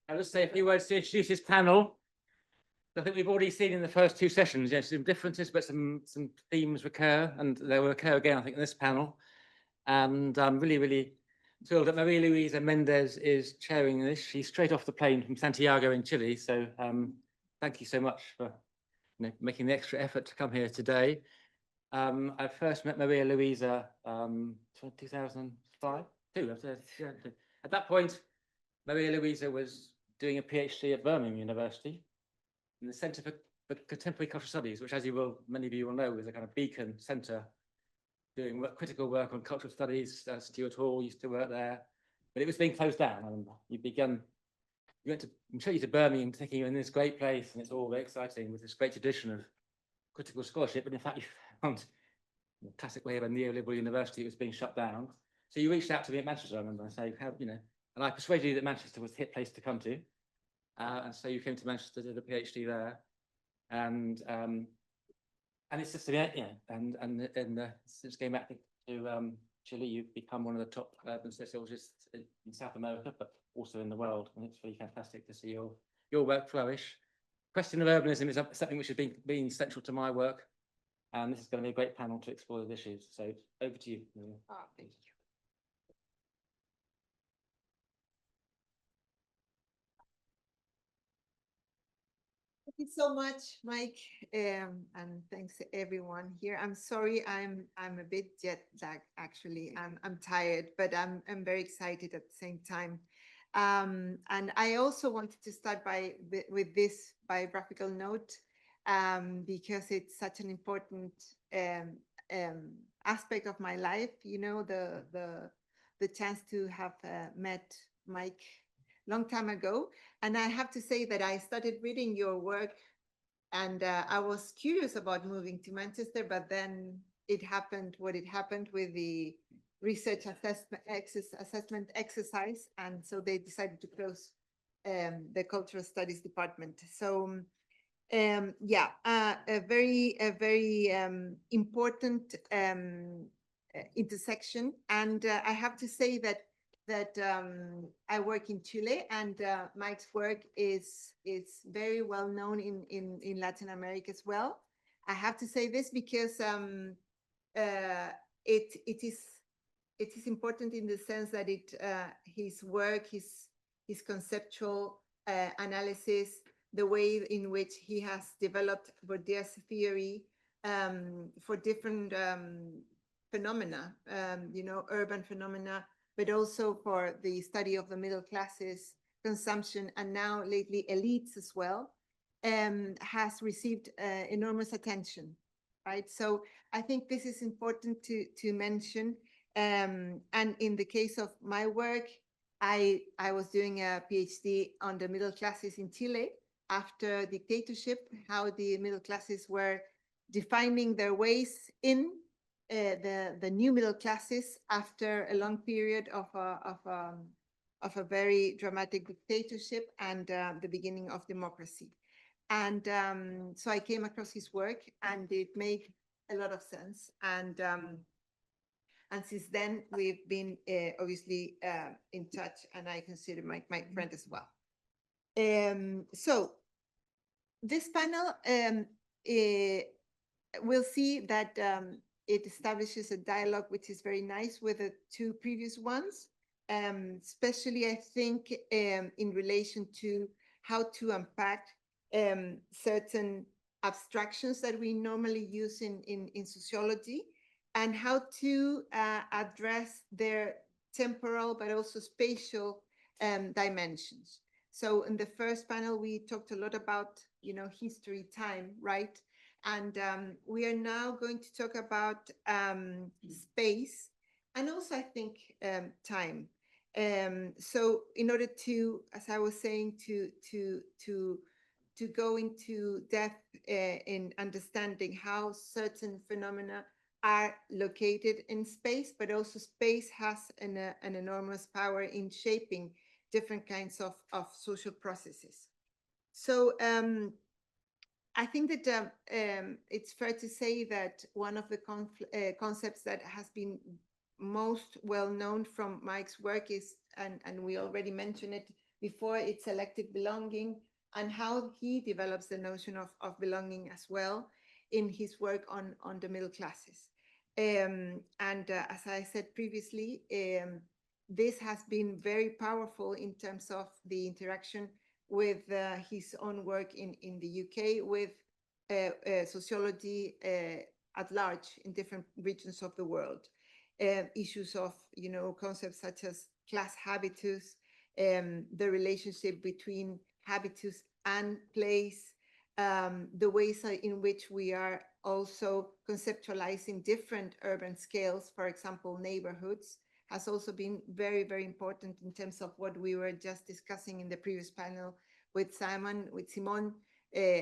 I'll just say a few words to introduce this panel. I think we've already seen in the first two sessions, yes, some differences, but some themes recur, and they will occur again, I think, in this panel. And I'm really thrilled that Maria Luisa Mendez is chairing this. She's straight off the plane from Santiago in Chile. So thank you so much for making the extra effort to come here today. I first met Maria Luisa 2005. At that point, Maria Luisa was doing a PhD at Birmingham University in the Centre for Contemporary Cultural Studies, which, as many of you will know, is a kind of beacon centre doing critical work on cultural studies. Stuart Hall used to work there, but it was being closed down. I remember you went to, I'm sure you to Birmingham thinking you're in this great place and it's all very exciting with this great tradition of critical scholarship, but in fact you found, in the classic way of a neoliberal university, it was being shut down. So you reached out to me at Manchester, I remember, and saying, and I persuaded you that Manchester was the hit place to come to. And so you came to Manchester, did a PhD there, and it's just, and since came back to Chile, you've become one of the top urban sociologists in South America, but also in the world, and it's really fantastic to see your work flourish. Question of urbanism is something which has been central to my work, and this is going to be a great panel to explore those issues. So over to you. Oh, thank you. Thank you so much, Mike, and thanks to everyone here. I'm sorry, I'm a bit jet lagged. Actually, I'm tired, but I'm very excited at the same time. And I also wanted to start with this biographical note because it's such an important aspect of my life. The chance to have met Mike long time ago. And I have to say that I started reading your work and I was curious about moving to Manchester, but then it happened what it happened with the research assessment exercise. And so they decided to close the cultural studies department. So a very important intersection. And I have to say that I work in Chile, and Mike's work is very well known in Latin America as well. I have to say this because it is important in the sense that his work, his conceptual analysis, the way in which he has developed Bourdieu's theory for different phenomena, urban phenomena, but also for the study of the middle classes, consumption, and now lately elites as well, has received enormous attention, right? So I think this is important to mention. And in the case of my work, I was doing a PhD on the middle classes in Chile after dictatorship, how the middle classes were defining their ways in the new middle classes after a long period of a very dramatic dictatorship and the beginning of democracy. And so I came across his work, and it made a lot of sense. And since then we've been obviously in touch, and I consider my friend as well. So this panel we'll see that it establishes a dialogue which is very nice with the two previous ones, especially I think in relation to how to unpack certain abstractions that we normally use in sociology, and how to address their temporal but also spatial dimensions. So in the first panel, we talked a lot about, history, time, right? And we are now going to talk about space, and also I think time. So in order to, as I was saying, to go into depth in understanding how certain phenomena are located in space, but also space has an enormous power in shaping different kinds of social processes. So I think that it's fair to say that one of the concepts that has been most well known from Mike's work is, and we already mentioned it, before its selective belonging, and how he develops the notion of belonging as well in his work on the middle classes. As I said previously, this has been very powerful in terms of the interaction with his own work in the UK, with sociology at large in different regions of the world. Issues of, concepts such as class habitus, the relationship between habitus and place, the ways in which we are also conceptualizing different urban scales, for example, neighborhoods, has also been very, very important in terms of what we were just discussing in the previous panel with Simon, with Simon,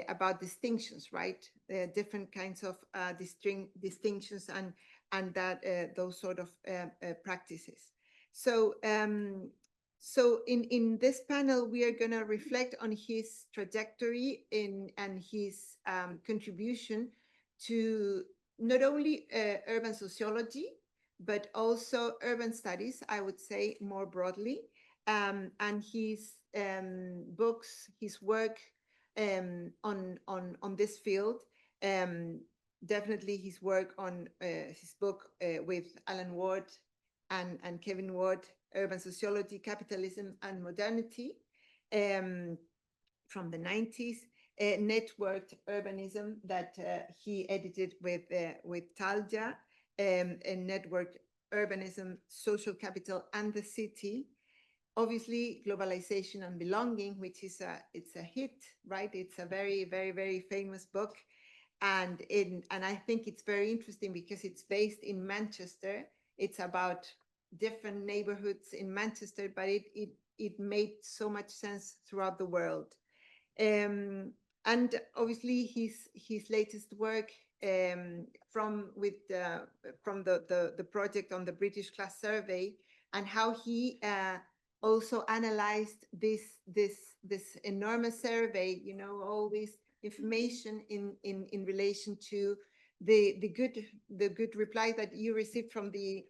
about distinctions, right? Different kinds of distinctions and that those sort of practices. So in this panel, we are going to reflect on his trajectory and his contribution to not only urban sociology, but also urban studies, I would say more broadly, and his books, his work on this field. Definitely his work on his book with Alan Ward and Kevin Ward, Urban Sociology, Capitalism and Modernity, from the 90s, Networked Urbanism that he edited with Talja, and Networked Urbanism, Social Capital and the City. Obviously, Globalization and Belonging, which is it's a hit, right? It's a very, very, very famous book. And I think it's very interesting because it's based in Manchester. It's about different neighborhoods in Manchester, but it made so much sense throughout the world. And obviously his latest work from the project on the British Class Survey, and how he also analyzed this enormous survey, all this information in relation to the good reply that you received from the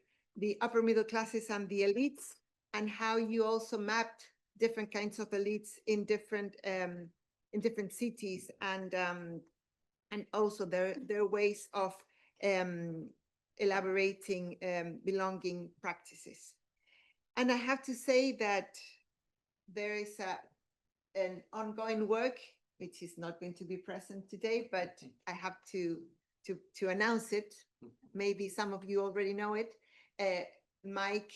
upper middle classes and the elites, and how you also mapped different kinds of elites in different cities, and also their ways of elaborating belonging practices. And I have to say that there is an ongoing work which is not going to be present today, but I have to announce it. Maybe some of you already know it. Mike,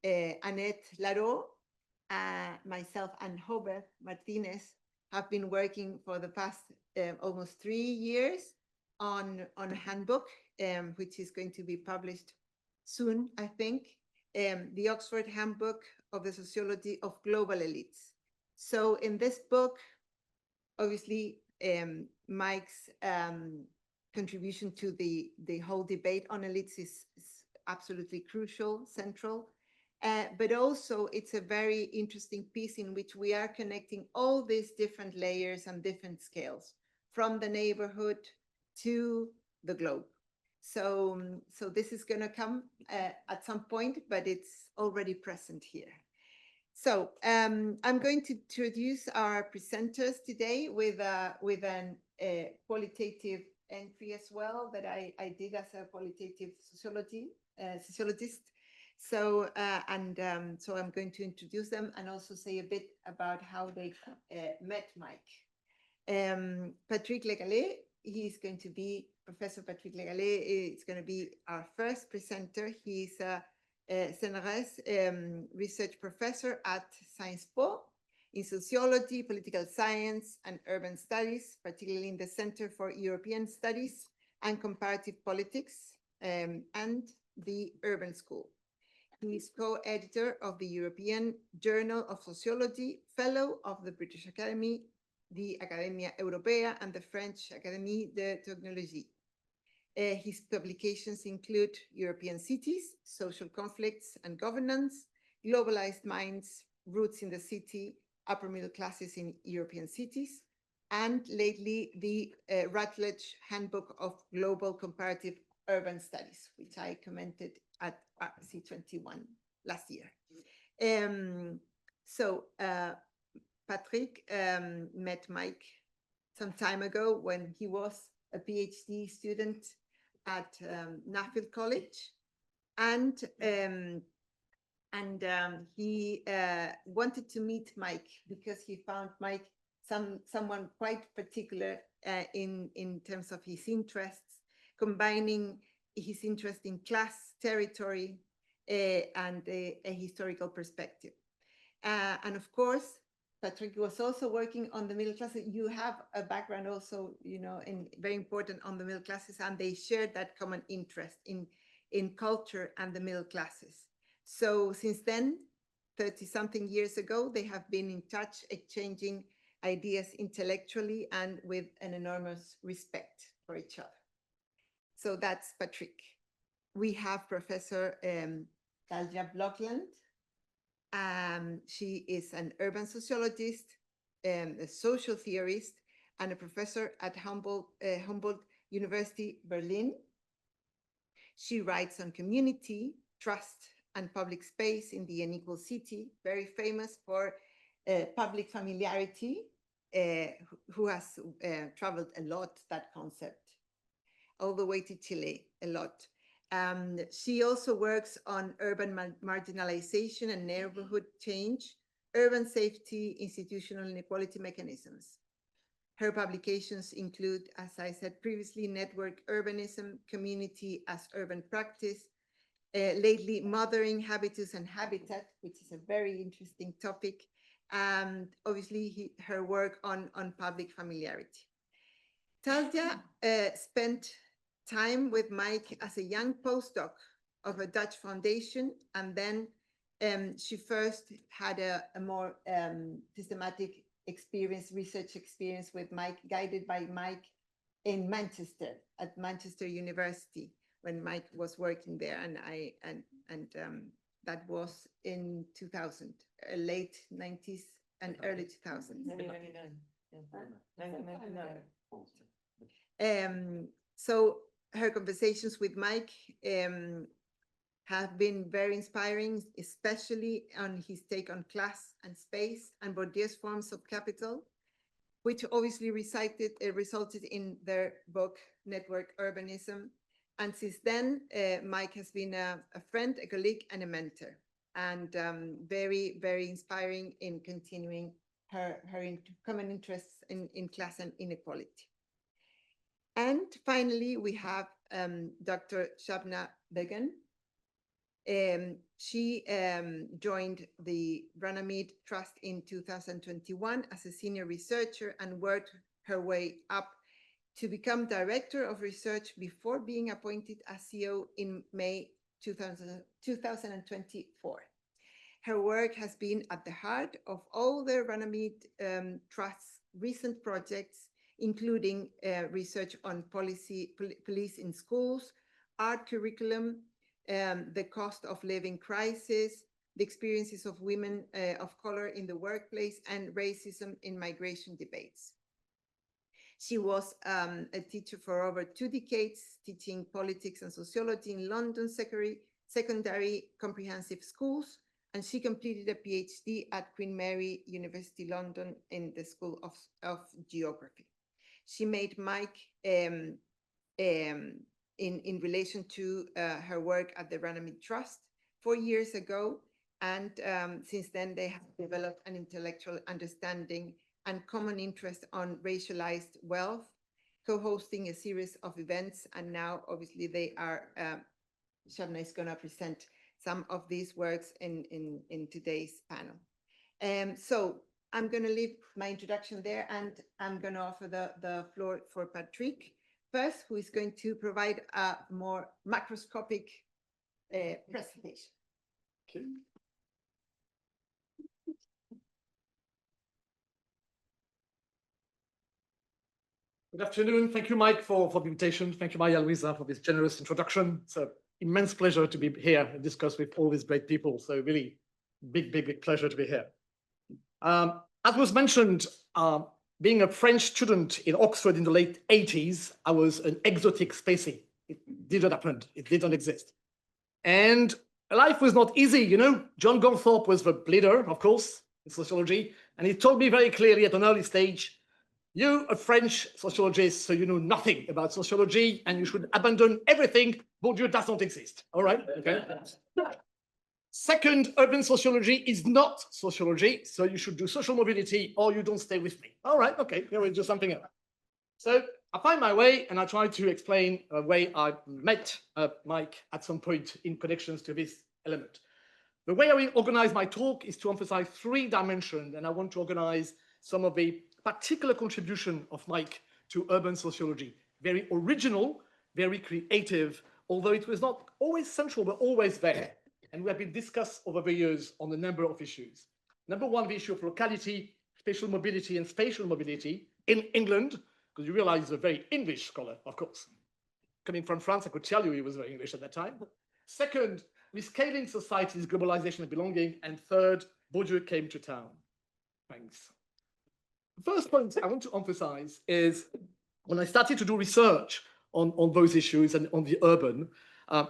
Annette Laro, myself, and Robert Martinez have been working for the past almost 3 years on a handbook, which is going to be published soon, I think, the Oxford Handbook of the Sociology of Global Elites. So in this book, obviously, Mike's contribution to the whole debate on elites is absolutely crucial, central. But also it's a very interesting piece in which we are connecting all these different layers and different scales, from the neighborhood to the globe. So this is going to come at some point, but it's already present here. So I'm going to introduce our presenters today with an qualitative entry as well that I did as a qualitative sociologist. So so I'm going to introduce them and also say a bit about how they met Mike. Patrick Legalet, he's going to be Professor Patrick Legalet. It's going to be our first presenter. He's a CNRS research professor at Sciences Po in sociology, political science, and urban studies, particularly in the Center for European Studies and Comparative Politics, and the Urban School. He is co-editor of the European Journal of Sociology, fellow of the British Academy, the Academia Europea, and the French Académie de Technologie. His publications include European Cities, Social Conflicts and Governance, Globalized Minds, Roots in the City, Upper Middle Classes in European Cities, and lately the Routledge Handbook of Global Comparative Urban Studies, which I commented at C21 last year. So Patrick met Mike some time ago when he was a PhD student at Nuffield College, and he wanted to meet Mike because he found Mike someone quite particular in terms of his interests, combining his interest in class, territory, and a historical perspective. And of course, Patrick was also working on the middle classes. You have a background also, you know, very important on the middle classes, and they shared that common interest in culture and the middle classes. So since then, 30-something years ago, they have been in touch, exchanging ideas intellectually and with an enormous respect for each other. So that's Patrick. We have Professor Talja Blokland. She is an urban sociologist, a social theorist, and a professor at Humboldt University, Berlin. She writes on community, trust, and public space in the unequal city, very famous for public familiarity, who has traveled a lot, that concept, all the way to Chile, a lot. She also works on urban marginalization and neighborhood change, urban safety, institutional inequality mechanisms. Her publications include, as I said previously, network urbanism, community as urban practice, lately mothering, habitus, and habitat, which is a very interesting topic, and obviously her work on public familiarity. Talja spent time with Mike as a young postdoc of a Dutch foundation, and then she first had a more systematic experience, research experience with Mike, guided by Mike in Manchester, at Manchester University, when Mike was working there, and that was in 2000, late 90s and early 2000s. 1999. So her conversations with Mike have been very inspiring, especially on his take on class and space and Bourdieu's forms of capital, which obviously resulted in their book, Network Urbanism. And since then, Mike has been a friend, a colleague, and a mentor, and very, very inspiring in continuing her common interests in class and inequality. And finally, we have Dr. Shabna Begum. She joined the Runnymede Trust in 2021 as a senior researcher and worked her way up to become director of research before being appointed as CEO in May 2024. Her work has been at the heart of all the Runnymede Trust's recent projects, including research on police in schools, art curriculum, the cost of living crisis, the experiences of women of color in the workplace, and racism in migration debates. She was a teacher for over 2 decades, teaching politics and sociology in London secondary comprehensive schools, and she completed a PhD at Queen Mary University London in the School of Geography. She met Mike in relation to her work at the Runnymede Trust 4 years ago, and since then they have developed an intellectual understanding and common interest on racialized wealth, co-hosting a series of events, and now obviously they are, Shabna is going to present some of these works in today's panel. So I'm going to leave my introduction there, and I'm going to offer the floor for Patrick first, who is going to provide a more macroscopic presentation. Okay. Good afternoon. Thank you, Mike, for the invitation. Thank you, Luisa, for this generous introduction. It's an immense pleasure to be here and discuss with all these great people. So really big pleasure to be here. As was mentioned, being a French student in Oxford in the late 80s, I was an exotic spacey. It didn't happen. It didn't exist. And life was not easy, you know. John Gonthorpe was the leader, of course. in sociology. And he told me very clearly at an early stage, you're a French sociologist, so you know nothing about sociology, and you should abandon everything. Bourdieu does not exist. All right, okay. Second, urban sociology is not sociology, so you should do social mobility or you don't stay with me. All right, okay, here we'll do something else. So I find my way and I try to explain a way I met Mike at some point in connections to this element. The way I will organize my talk is to emphasize 3 dimensions, and I want to organize some of the particular contribution of Mike to urban sociology. Very original, very creative, although it was not always central, but always there. And we have been discussed over the years on a number of issues. Number 1, the issue of locality, spatial mobility, and spatial mobility in England, because you realize he's a very English scholar, of course. Coming from France, I could tell you he was very English at that time. Second, rescaling society's globalization and belonging. And third, Bourdieu came to town. Thanks. The first point I want to emphasize is when I started to do research on those issues and on the urban,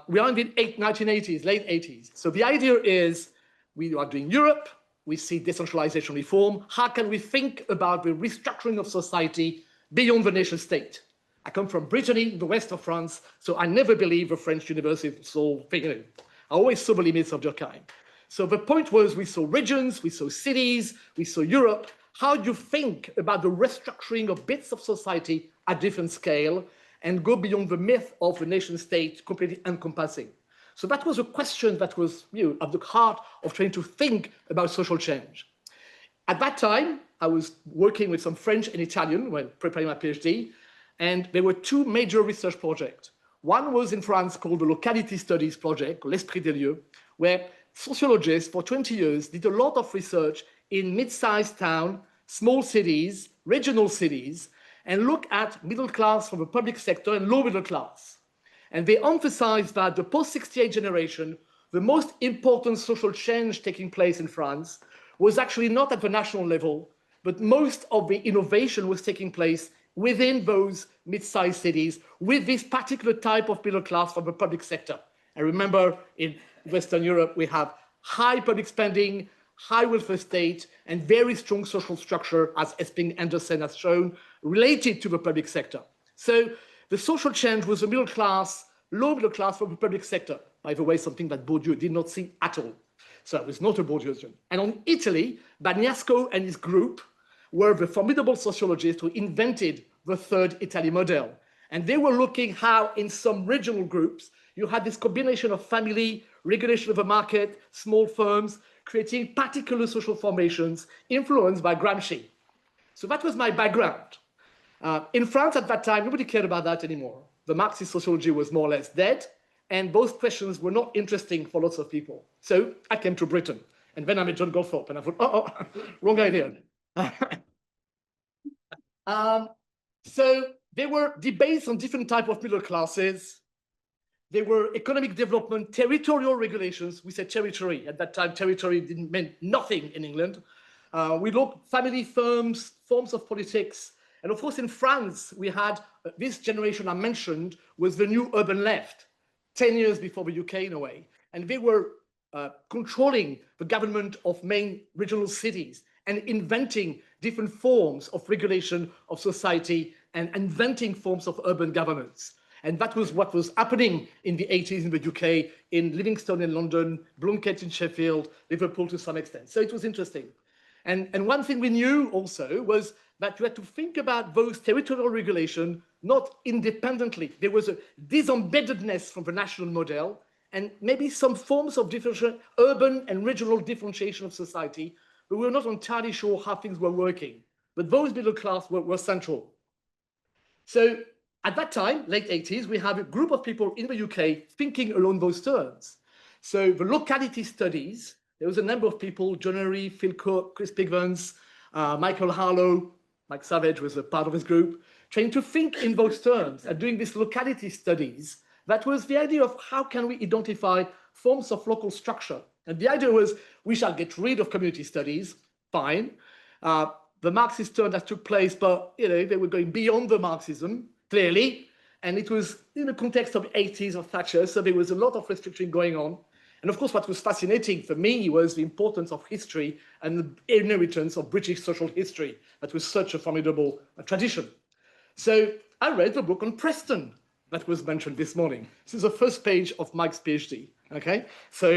we are in the 1980s, late 80s. So the idea is we are doing Europe, we see decentralization reform. How can we think about the restructuring of society beyond the nation state? I come from Brittany, the west of France, so I never believe the French university saw figuring. I always saw the limits of Durkheim. So the point was we saw regions, we saw cities, we saw Europe. How do you think about the restructuring of bits of society at different scale and go beyond the myth of the nation state completely encompassing? So that was a question that was at the heart of trying to think about social change. At that time, I was working with some French and Italian when preparing my PhD, and there were 2 major research projects. One was in France called the Locality Studies Project, L'Esprit des Lieux, where sociologists for 20 years did a lot of research in mid-sized towns, small cities, regional cities, and look at middle class from the public sector and low middle class. And they emphasized that the post-68 generation, the most important social change taking place in France, was actually not at the national level, but most of the innovation was taking place within those mid-sized cities with this particular type of middle class from the public sector. And remember, in Western Europe, we have high public spending, high welfare state, and very strong social structure, as Esping Andersen has shown, related to the public sector. So the social change was the middle class, low middle class from the public sector. By the way, something that Bourdieu did not see at all. So it was not a Bourdieusian. And on Italy, Bagnasco and his group were the formidable sociologists who invented the third Italy model. And they were looking how in some regional groups, you had this combination of family, regulation of the market, small firms, creating particular social formations influenced by Gramsci. So that was my background. In France at that time, nobody cared about that anymore. The Marxist sociology was more or less dead, and those questions were not interesting for lots of people. So I came to Britain, and then I met John Goldthorpe, and I thought, wrong idea. So there were debates on different types of middle classes. There were economic development, territorial regulations. We said territory. At that time, territory didn't mean nothing in England. We looked family firms, forms of politics. And of course, in France, we had this generation I mentioned was the new urban left, 10 years before the UK in a way. And they were controlling the government of main regional cities and inventing different forms of regulation of society and inventing forms of urban governance. And that was what was happening in the 80s in the UK, in Livingston in London, Blokland in Sheffield, Liverpool to some extent. So it was interesting. And one thing we knew also was that you had to think about those territorial regulation not independently. There was a disembeddedness from the national model and maybe some forms of differential, urban and regional differentiation of society, but we were not entirely sure how things were working. But those middle class were central. So at that time, late 80s, we have a group of people in the UK thinking along those terms. So the locality studies, there was a number of people, John Henry, Phil Cook, Chris Pigvans, Michael Harlow, Mike Savage was a part of his group, trying to think in those terms and doing these locality studies. That was the idea of how can we identify forms of local structure. And the idea was we shall get rid of community studies, fine. The Marxist turn that took place, but they were going beyond the Marxism, clearly. And it was in the context of the 80s of Thatcher, so there was a lot of restriction going on. And of course, what was fascinating for me was the importance of history and the inheritance of British social history. That was such a formidable tradition. So I read the book on Preston that was mentioned this morning. This is the first page of Mike's PhD, okay? So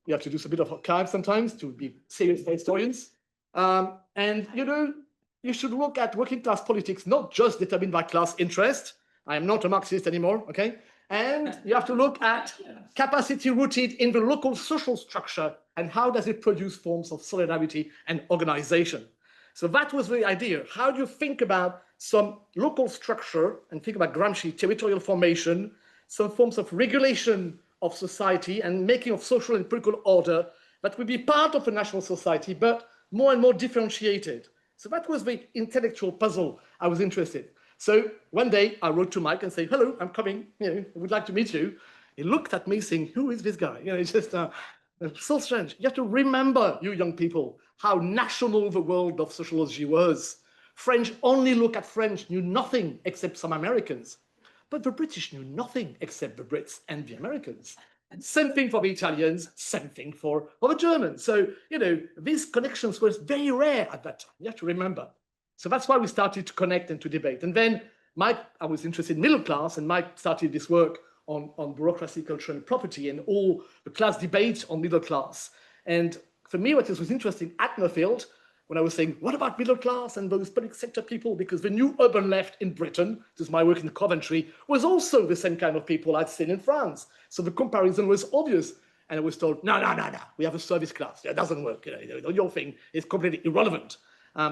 you have to do a bit of archive sometimes to be serious historians. And, you know, you should look at working class politics, not just determined by class interest. I am not a Marxist anymore, okay? And you have to look at capacity rooted in the local social structure and how does it produce forms of solidarity and organization. So that was the idea. How do you think about some local structure and think about Gramsci, territorial formation, some forms of regulation of society and making of social and political order that would be part of a national society, but more and more differentiated. So that was the intellectual puzzle I was interested. So one day I wrote to Mike and said, hello, I'm coming, you know, I would like to meet you. He looked at me saying, who is this guy? You know, it's just so strange. You have to remember, you young people, how national the world of sociology was. French only look at French, knew nothing except some Americans. But the British knew nothing except the Brits and the Americans. And same thing for the Italians, same thing for the Germans. So, you know, these connections were very rare at that time. You have to remember. So that's why we started to connect and to debate. And then Mike, I was interested in middle class, and Mike started this work on bureaucracy, culture, and property, and all the class debates on middle class. And for me, what was interesting at Nuffield, when I was saying, what about middle class and those public sector people? Because the new urban left in Britain, this is my work in Coventry, was also the same kind of people I'd seen in France. So the comparison was obvious. And I was told, no, we have a service class. That doesn't work. You know, your thing is completely irrelevant.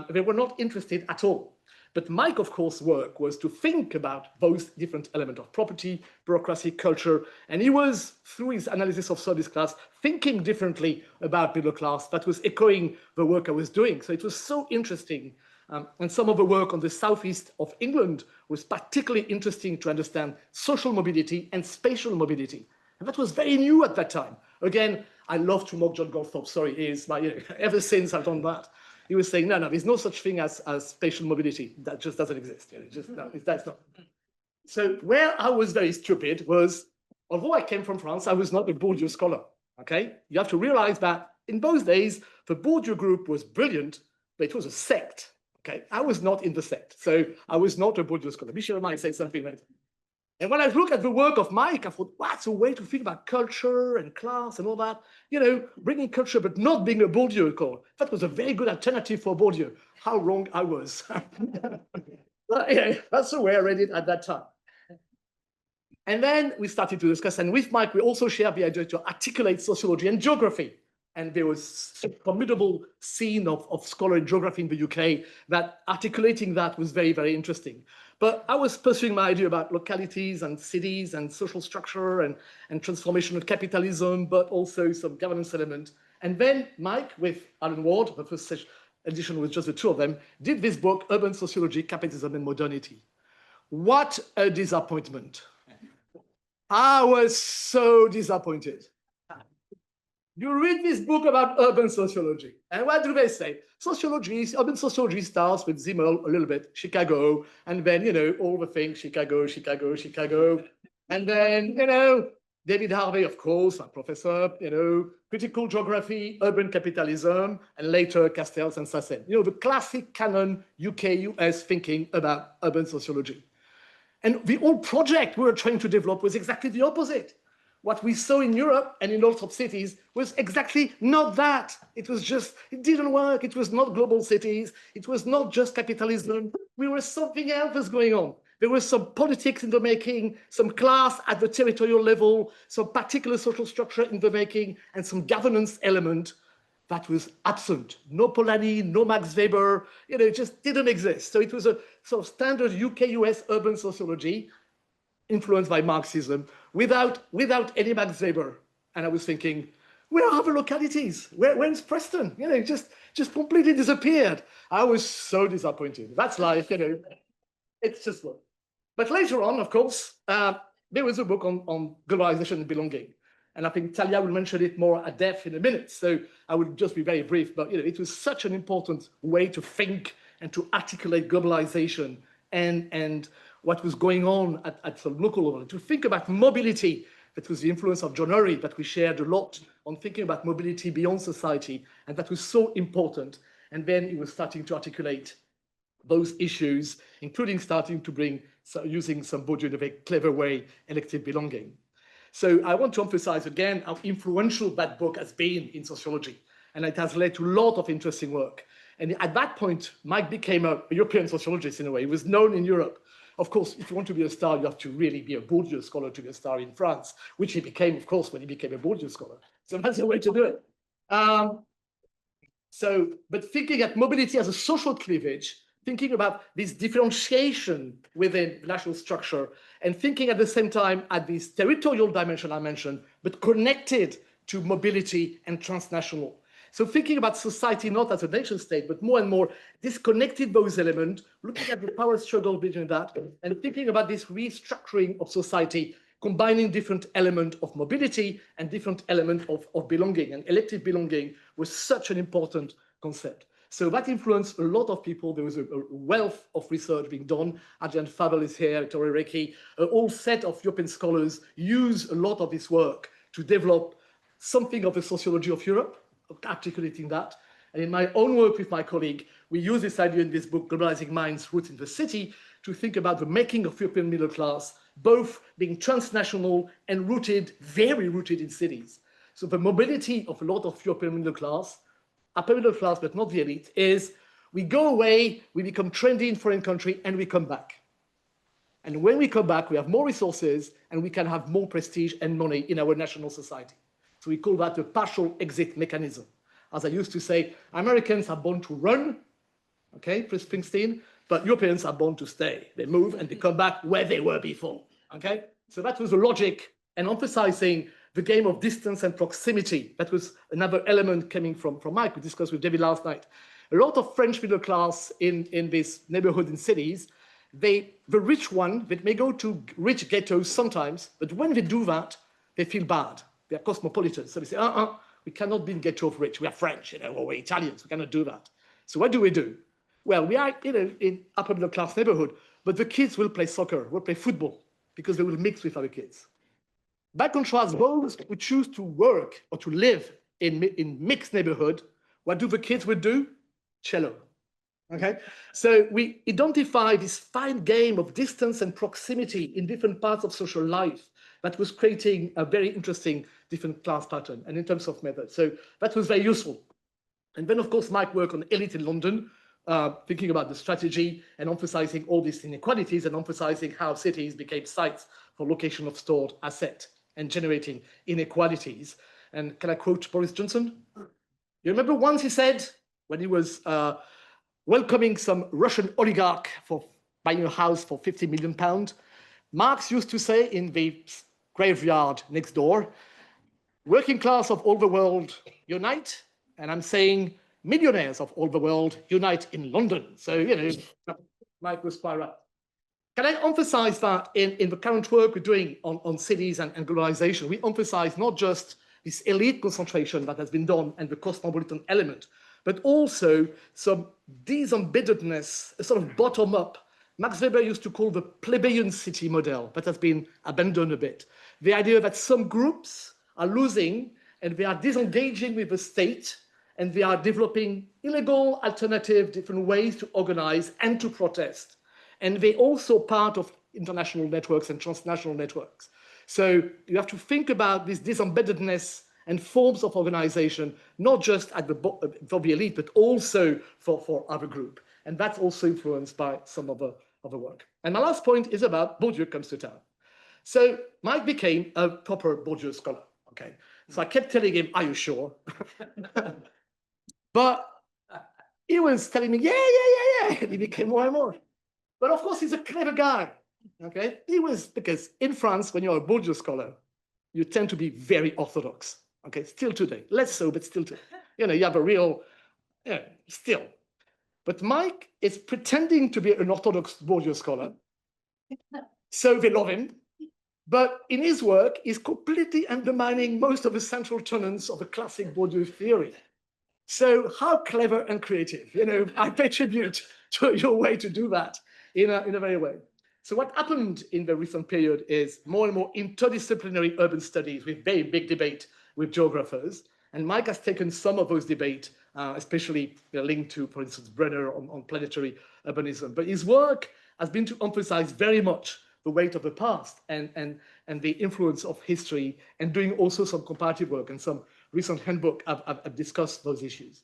They were not interested at all. But Mike, of course, work was to think about both different elements of property, bureaucracy, culture. And he was, through his analysis of service class, thinking differently about middle class. That was echoing the work I was doing. So it was so interesting. And some of the work on the southeast of England was particularly interesting to understand social mobility and spatial mobility. And that was very new at that time. Again, I love to mock John Goldthorpe. Sorry, ever since I've done that. He was saying, no, there's no such thing as spatial mobility. That just doesn't exist. That's not. So where I was very stupid was, although I came from France, I was not a Bourdieu scholar, okay? You have to realize that in those days, the Bourdieu group was brilliant, but it was a sect, okay? I was not in the sect, so I was not a Bourdieu scholar. Michel might say something later. And when I look at the work of Mike, I thought, what's a way to think about culture and class and all that? You know, bringing culture, but not being a Bourdieu scholar. That was a very good alternative for Bourdieu. How wrong I was. But, yeah, that's the way I read it at that time. And then we started to discuss, and with Mike, we also shared the idea to articulate sociology and geography. And there was a formidable scene of scholar in geography in the UK that articulating that was very, very interesting. But I was pursuing my idea about localities and cities and social structure and transformation of capitalism, but also some governance element. And then Mike, with Alan Ward, the first edition was just the two of them, did this book, Urban Sociology, Capitalism and Modernity. What a disappointment. I was so disappointed. You read this book about urban sociology, and what do they say? Urban sociology starts with Zimmel a little bit, Chicago, and then, you know, all the things, Chicago, and then, you know, David Harvey, of course, a professor, you know, critical geography, urban capitalism, and later Castells and Sassen. You know, the classic canon UK-US thinking about urban sociology. And the whole project we were trying to develop was exactly the opposite. What we saw in Europe and in lots of cities was exactly not that. It was just, it didn't work. It was not global cities. It was not just capitalism. We were something else was going on. There was some politics in the making, some class at the territorial level, some particular social structure in the making, and some governance element that was absent. No Polanyi, no Max Weber, you know, it just didn't exist. So it was a sort of standard UK-US urban sociology influenced by Marxism without any Max Weber. And I was thinking, where are the localities? Where's Preston? You know, it just completely disappeared. I was so disappointed. That's life, you know, it's just work. But later on, of course, there was a book on globalization and belonging. And I think Talja will mention it more at depth in a minute. So I will just be very brief, but you know, it was such an important way to think and to articulate globalization and what was going on at the local level, to think about mobility That was the influence of John Urry that we shared a lot on thinking about mobility beyond society, and that was so important. And then he was starting to articulate those issues, including starting to bring, using some Bourdieu in a very clever way, elective belonging. So I want to emphasize again how influential that book has been in sociology, and it has led to a lot of interesting work. And at that point, Mike became a European sociologist in a way. He was known in Europe. Of course, if you want to be a star, you have to really be a Bourdieu scholar to be a star in France, which he became, of course, when he became a Bourdieu scholar. So that's the way to do it. But thinking at mobility as a social cleavage, thinking about this differentiation within national structure, and thinking at the same time at this territorial dimension I mentioned, but connected to mobility and transnational. So thinking about society not as a nation state, but more and more disconnected those elements, looking at the power struggle between that, and thinking about this restructuring of society, combining different elements of mobility and different elements of belonging. And elective belonging was such an important concept. So that influenced a lot of people. There was a wealth of research being done. Adrian Fabel is here, Ettore Recchi, a whole set of European scholars use a lot of this work to develop something of a sociology of Europe, articulating that. And in my own work with my colleague, we use this idea in this book, Globalizing Minds, Roots in the City, to think about the making of European middle class, both being transnational and rooted, very rooted in cities. So the mobility of a lot of European middle class, upper middle class, but not the elite, is we go away, we become trendy in foreign country, and we come back. And when we come back, we have more resources, and we can have more prestige and money in our national society. So we call that a partial exit mechanism. As I used to say, Americans are born to run, okay, Chris Springsteen, but Europeans are born to stay. They move and they come back where they were before, okay? So that was the logic, and emphasizing the game of distance and proximity. That was another element coming from Mike, we discussed with David last night. A lot of French middle class in this neighborhood in cities, the rich one, they may go to rich ghettos sometimes, but when they do that, they feel bad. They are cosmopolitans. So they say, we cannot be in ghetto of rich. We are French, or we're Italians. We cannot do that. So what do? Well, we are in upper middle class neighborhood, but the kids will play soccer, will play football, because they will mix with other kids. By contrast, those who choose to work or to live in mixed neighborhood, what do the kids will do? Cello. Okay, so we identify this fine game of distance and proximity in different parts of social life that was creating a very interesting different class pattern and in terms of method. So that was very useful. And then, of course, Mike worked on elite in London, thinking about the strategy and emphasizing all these inequalities and emphasizing how cities became sites for location of stored asset and generating inequalities. And can I quote Boris Johnson? You remember once he said, when he was welcoming some Russian oligarch for buying a house for £50 million, Marx used to say in the graveyard next door, working class of all the world unite, and I'm saying millionaires of all the world unite in London. So, Mike was quite right. Can I emphasize that in the current work we're doing on cities and globalization, we emphasize not just this elite concentration that has been done and the cosmopolitan element, but also some disembeddedness, a sort of bottom-up. Max Weber used to call the plebeian city model, that has been abandoned a bit. The idea that some groups are losing and they are disengaging with the state and they are developing illegal, alternative, different ways to organize and to protest. And they're also part of international networks and transnational networks. So you have to think about this disembeddedness and forms of organization, not just at for the elite, but also for other group. And that's also influenced by some other work. And my last point is about Bourdieu comes to town. So Mike became a proper Bourdieu scholar, okay? So I kept telling him, are you sure? But he was telling me, yeah. And he became more and more. But of course, he's a clever guy, okay? Because in France, when you're a Bourdieu scholar, you tend to be very orthodox, okay? Still today, less so, but still today. You have a real, still. But Mike is pretending to be an orthodox Bourdieu scholar, so they love him. But in his work, he's completely undermining most of the central tenets of the classic Bourdieu theory. So how clever and creative, I pay tribute to your way to do that in a very way. So what happened in the recent period is more and more interdisciplinary urban studies with very big debate with geographers. And Mike has taken some of those debates, especially linked to, for instance, Brenner on planetary urbanism. But his work has been to emphasize very much the weight of the past and the influence of history, and doing also some comparative work, and some recent handbook have discussed those issues.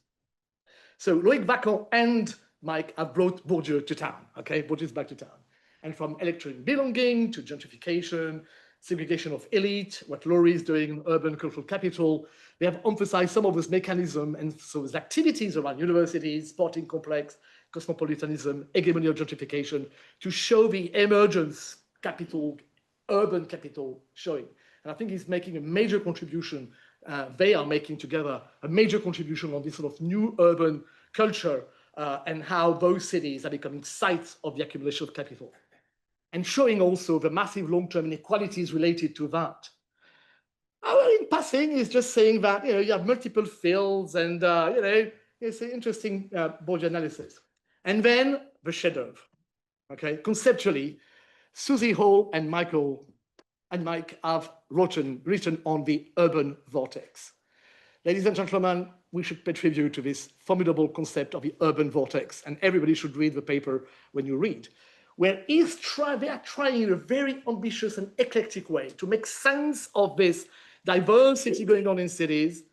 So Loïc Vacant and Mike have brought Bourdieu to town, okay? Bourdieu's back to town. And from electoral belonging to gentrification, segregation of elite, what Laurie is doing in urban cultural capital, they have emphasized some of those mechanisms and so those activities around universities, sporting complex, cosmopolitanism, hegemony of gentrification, to show the emergence capital, urban capital showing. And I think he's making a major contribution. They are making together a major contribution on this sort of new urban culture and how those cities are becoming sites of the accumulation of capital. And showing also the massive long-term inequalities related to that. In passing, is just saying that you have multiple fields, and it's an interesting Bourdieu analysis. And then the chef-d'oeuvre. Okay, conceptually, Susie Hall and Mike have written on the urban vortex. Ladies and gentlemen, we should pay tribute to this formidable concept of the urban vortex, and everybody should read the paper when you read, where they are trying in a very ambitious and eclectic way to make sense of this diversity going on in cities,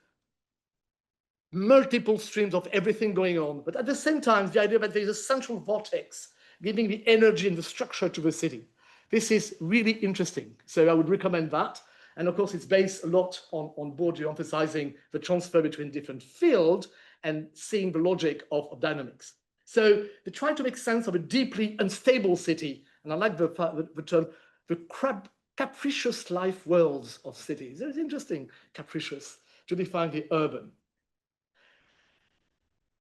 multiple streams of everything going on, but at the same time, the idea that there is a central vortex giving the energy and the structure to the city. This is really interesting. So I would recommend that. And of course, it's based a lot on Bourdieu emphasizing the transfer between different fields and seeing the logic of dynamics. So they try to make sense of a deeply unstable city. And I like the term, the capricious life worlds of cities. It's interesting, capricious, to define the urban.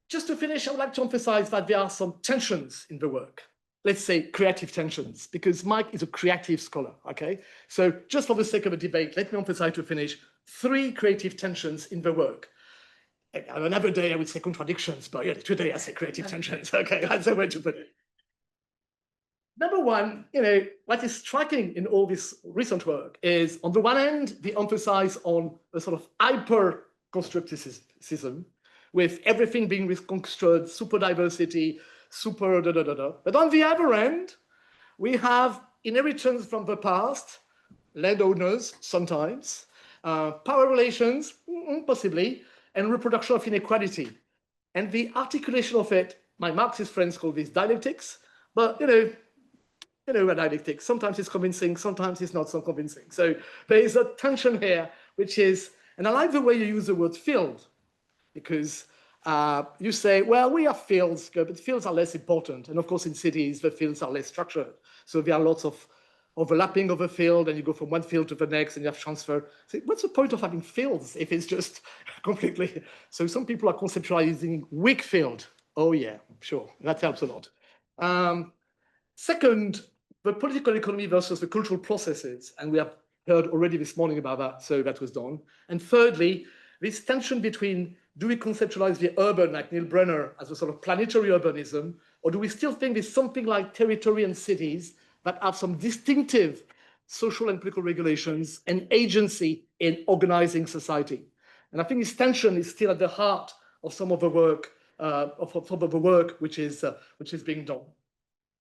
Just to finish, I would like to emphasize that there are some tensions in the work. Let's say creative tensions, because Mike is a creative scholar, okay? So just for the sake of a debate, let me emphasize to finish 3 creative tensions in the work. Another day I would say contradictions, but yeah, today I say creative tensions. Okay, that's the way to put it. Number one, what is striking in all this recent work is, on the one hand, the emphasis on a sort of hyper-constructivism, with everything being reconstructed, super diversity, super da-da-da-da. But on the other end, we have inheritance from the past, landowners sometimes, power relations, possibly, and reproduction of inequality. And the articulation of it, my Marxist friends call this dialectics, but a dialectics. Sometimes it's convincing, sometimes it's not so convincing. So there is a tension here, which is, and I like the way you use the word field, because you say, well, we have fields, but fields are less important. And of course, in cities, the fields are less structured. So there are lots of overlapping of a field, and you go from one field to the next, and you have transfer. So what's the point of having fields if it's just completely? So some people are conceptualizing weak field. Oh yeah, sure, that helps a lot. Second, the political economy versus the cultural processes, and we have heard already this morning about that, so that was done. And thirdly, this tension between, do we conceptualize the urban, like Neil Brenner, as a sort of planetary urbanism, or do we still think there's something like territory and cities that have some distinctive social and political regulations and agency in organizing society? And I think this tension is still at the heart of some of the work, which is being done.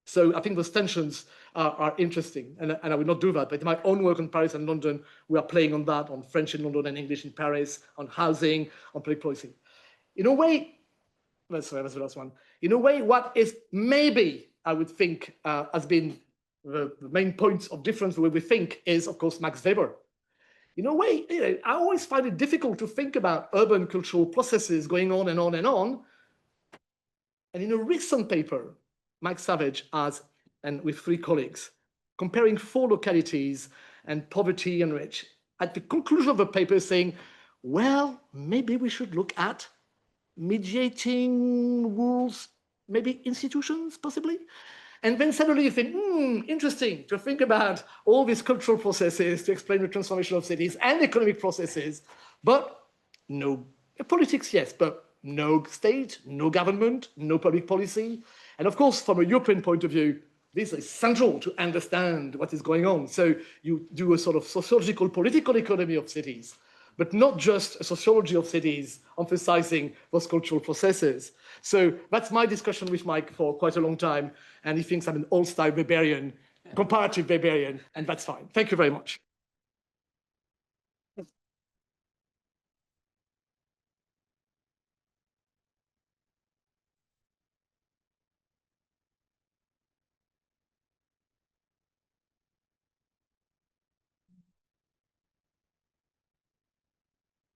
So I think those tensions are interesting, and I will not do that. But in my own work in Paris and London, we are playing on that, on French in London and English in Paris, on housing, on public policy. In a way, that's the last one. In a way, what is maybe, I would think, has been the main points of difference the way we think is, of course, Max Weber. In a way, I always find it difficult to think about urban cultural processes going on and on and on. And in a recent paper, Mike Savage has, and with 3 colleagues, comparing 4 localities and poverty and rich, at the conclusion of the paper saying, well, maybe we should look at mediating rules, maybe institutions, possibly. And then suddenly you think, interesting to think about all these cultural processes to explain the transformation of cities and economic processes, but no politics, yes, but no state, no government, no public policy. And of course, from a European point of view, this is central to understand what is going on. So you do a sort of sociological political economy of cities, but not just a sociology of cities emphasizing those cultural processes. So that's my discussion with Mike for quite a long time. And he thinks I'm an old-style barbarian, comparative barbarian, and that's fine. Thank you very much.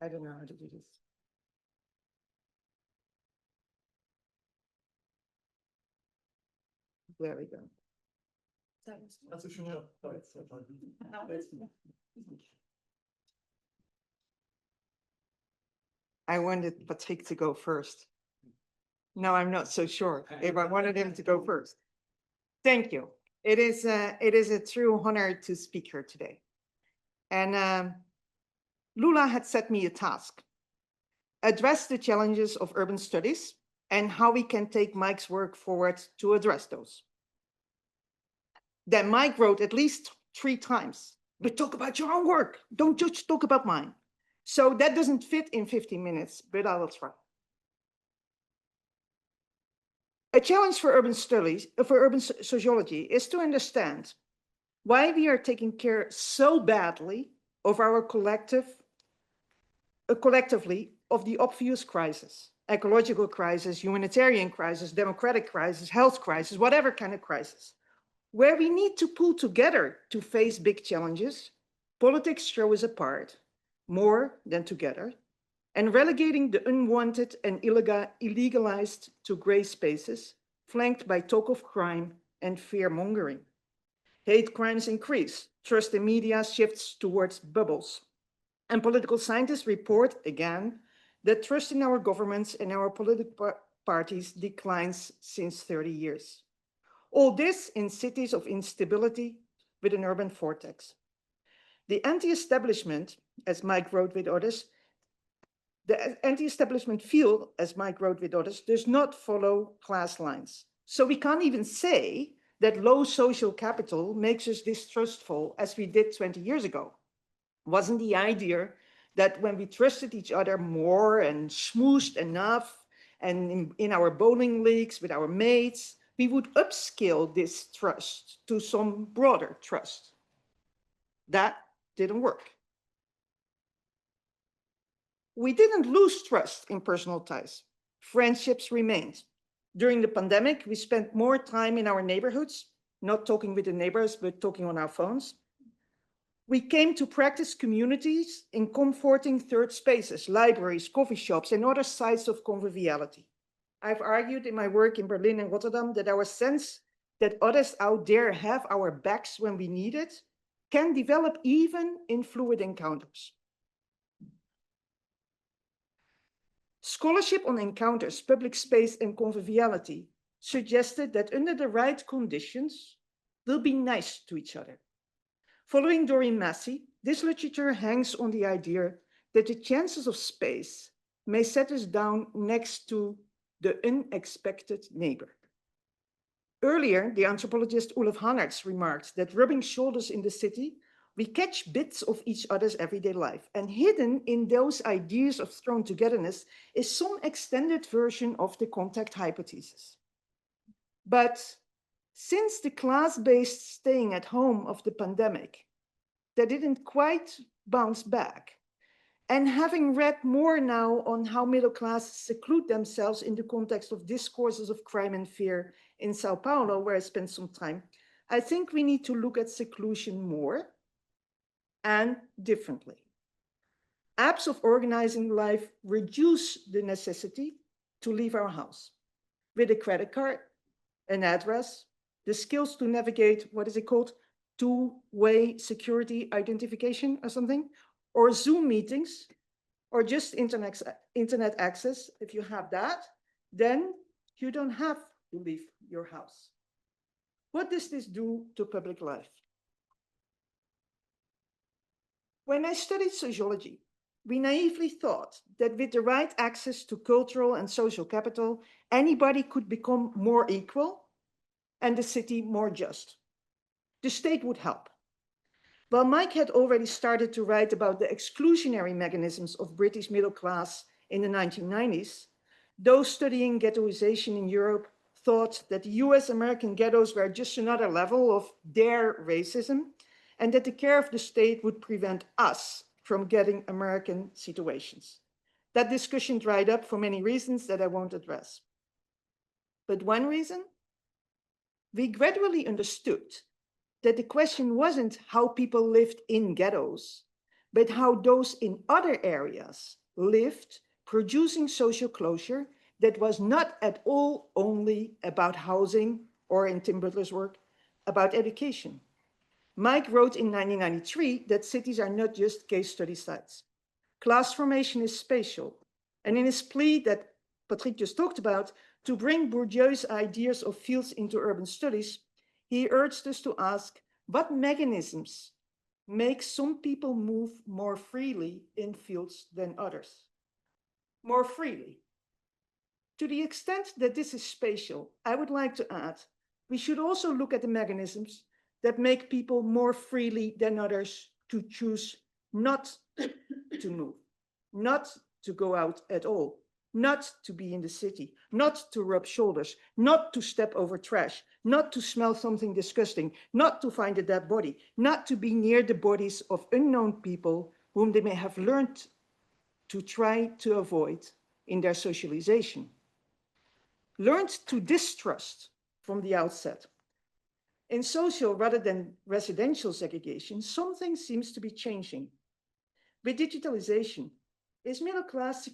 I don't know how to do this. There we go. That's a sure. I wanted Patrick to go first. No, I'm not so sure if I wanted him to go first. Thank you. It is a true honor to speak here today. And Lula had set me a task: address the challenges of urban studies and how we can take Mike's work forward to address those. Then Mike wrote at least 3 times, but talk about your own work. Don't just talk about mine. So that doesn't fit in 15 minutes, but I will try. A challenge for urban studies, for urban sociology, is to understand why we are taking care so badly of our collectively of the obvious crisis: ecological crisis, humanitarian crisis, democratic crisis, health crisis, whatever kind of crisis. Where we need to pull together to face big challenges, politics show us apart more than together, and relegating the unwanted and illegalized to gray spaces, flanked by talk of crime and fear-mongering. Hate crimes increase, trust in media shifts towards bubbles, and political scientists report again that trust in our governments and our political parties declines since 30 years. All this in cities of instability with an urban vortex. The anti-establishment, as Mike wrote with others, the anti-establishment field, as Mike wrote with others, does not follow class lines. So we can't even say that low social capital makes us distrustful as we did 20 years ago. Wasn't the idea that when we trusted each other more and smooshed enough, and in our bowling leagues with our mates, we would upscale this trust to some broader trust? That didn't work. We didn't lose trust in personal ties. Friendships remained. During the pandemic, we spent more time in our neighborhoods, not talking with the neighbors, but talking on our phones. We came to practice communities in comforting third spaces, libraries, coffee shops, and other sites of conviviality. I've argued in my work in Berlin and Rotterdam that our sense that others out there have our backs when we need it can develop even in fluid encounters. Scholarship on encounters, public space, and conviviality suggested that under the right conditions, we'll be nice to each other. Following Doreen Massey, this literature hangs on the idea that the chances of space may set us down next to the unexpected neighbor. Earlier, the anthropologist Olaf Hannertz remarked that rubbing shoulders in the city, we catch bits of each other's everyday life, and hidden in those ideas of thrown togetherness is some extended version of the contact hypothesis. But since the class-based staying at home of the pandemic, that didn't quite bounce back, and having read more now on how middle classes seclude themselves in the context of discourses of crime and fear in Sao Paulo, where I spent some time, I think we need to look at seclusion more and differently. Apps of organizing life reduce the necessity to leave our house. With a credit card, an address, the skills to navigate, what is it called? Two-way security identification or something, or Zoom meetings, or just internet access. If you have that, then you don't have to leave your house. What does this do to public life? When I studied sociology, we naively thought that with the right access to cultural and social capital, anybody could become more equal and the city more just. The state would help. While Mike had already started to write about the exclusionary mechanisms of British middle class in the 1990s, those studying ghettoization in Europe thought that the US American ghettos were just another level of their racism, and that the care of the state would prevent us from getting American situations. That discussion dried up for many reasons that I won't address. But one reason, we gradually understood that the question wasn't how people lived in ghettos, but how those in other areas lived, producing social closure that was not at all only about housing or, in Tim Butler's work, about education. Mike wrote in 1993 that cities are not just case study sites. Class formation is spatial. And in his plea that Patrick just talked about, to bring Bourdieu's ideas of fields into urban studies, he urged us to ask what mechanisms make some people move more freely in fields than others. More freely. To the extent that this is spatial, I would like to add, we should also look at the mechanisms that make people more freely than others to choose not to move, not to go out at all, not to be in the city, not to rub shoulders, not to step over trash, not to smell something disgusting, not to find a dead body, not to be near the bodies of unknown people whom they may have learned to try to avoid in their socialization. Learned to distrust from the outset. In social rather than residential segregation, something seems to be changing. With digitalization, is middle class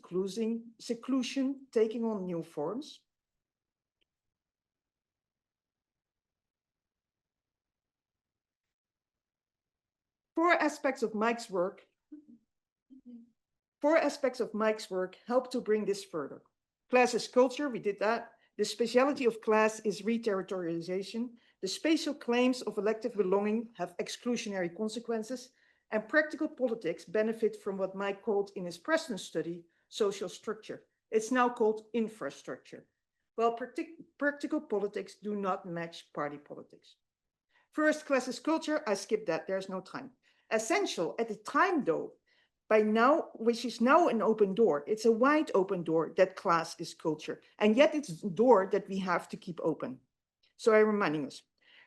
seclusion taking on new forms? Four aspects of Mike's work help to bring this further. Class is culture, we did that. The spatiality of class is re-territorialization. The spatial claims of elective belonging have exclusionary consequences, and practical politics benefit from what Mike called in his Preston study, social structure. It's now called infrastructure. While practical politics do not match party politics. First, class is culture, I skipped that, there's no time. Essential at the time though, by now, which is now an open door. It's a wide open door that class is culture, and yet it's a door that we have to keep open. So I'm reminding us.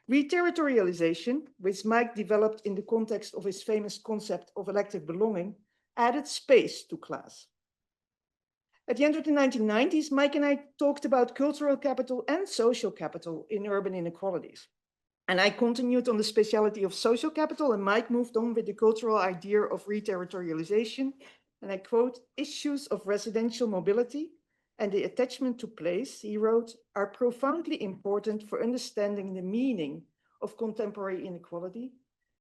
Re-territorialization, which Mike developed in the context of his famous concept of elective belonging, added space to class. At the end of the 1990s, Mike and I talked about cultural capital and social capital in urban inequalities. And I continued on the spatiality of social capital, and Mike moved on with the cultural idea of re-territorialization. And I quote, issues of residential mobility and the attachment to place, he wrote, are profoundly important for understanding the meaning of contemporary inequality,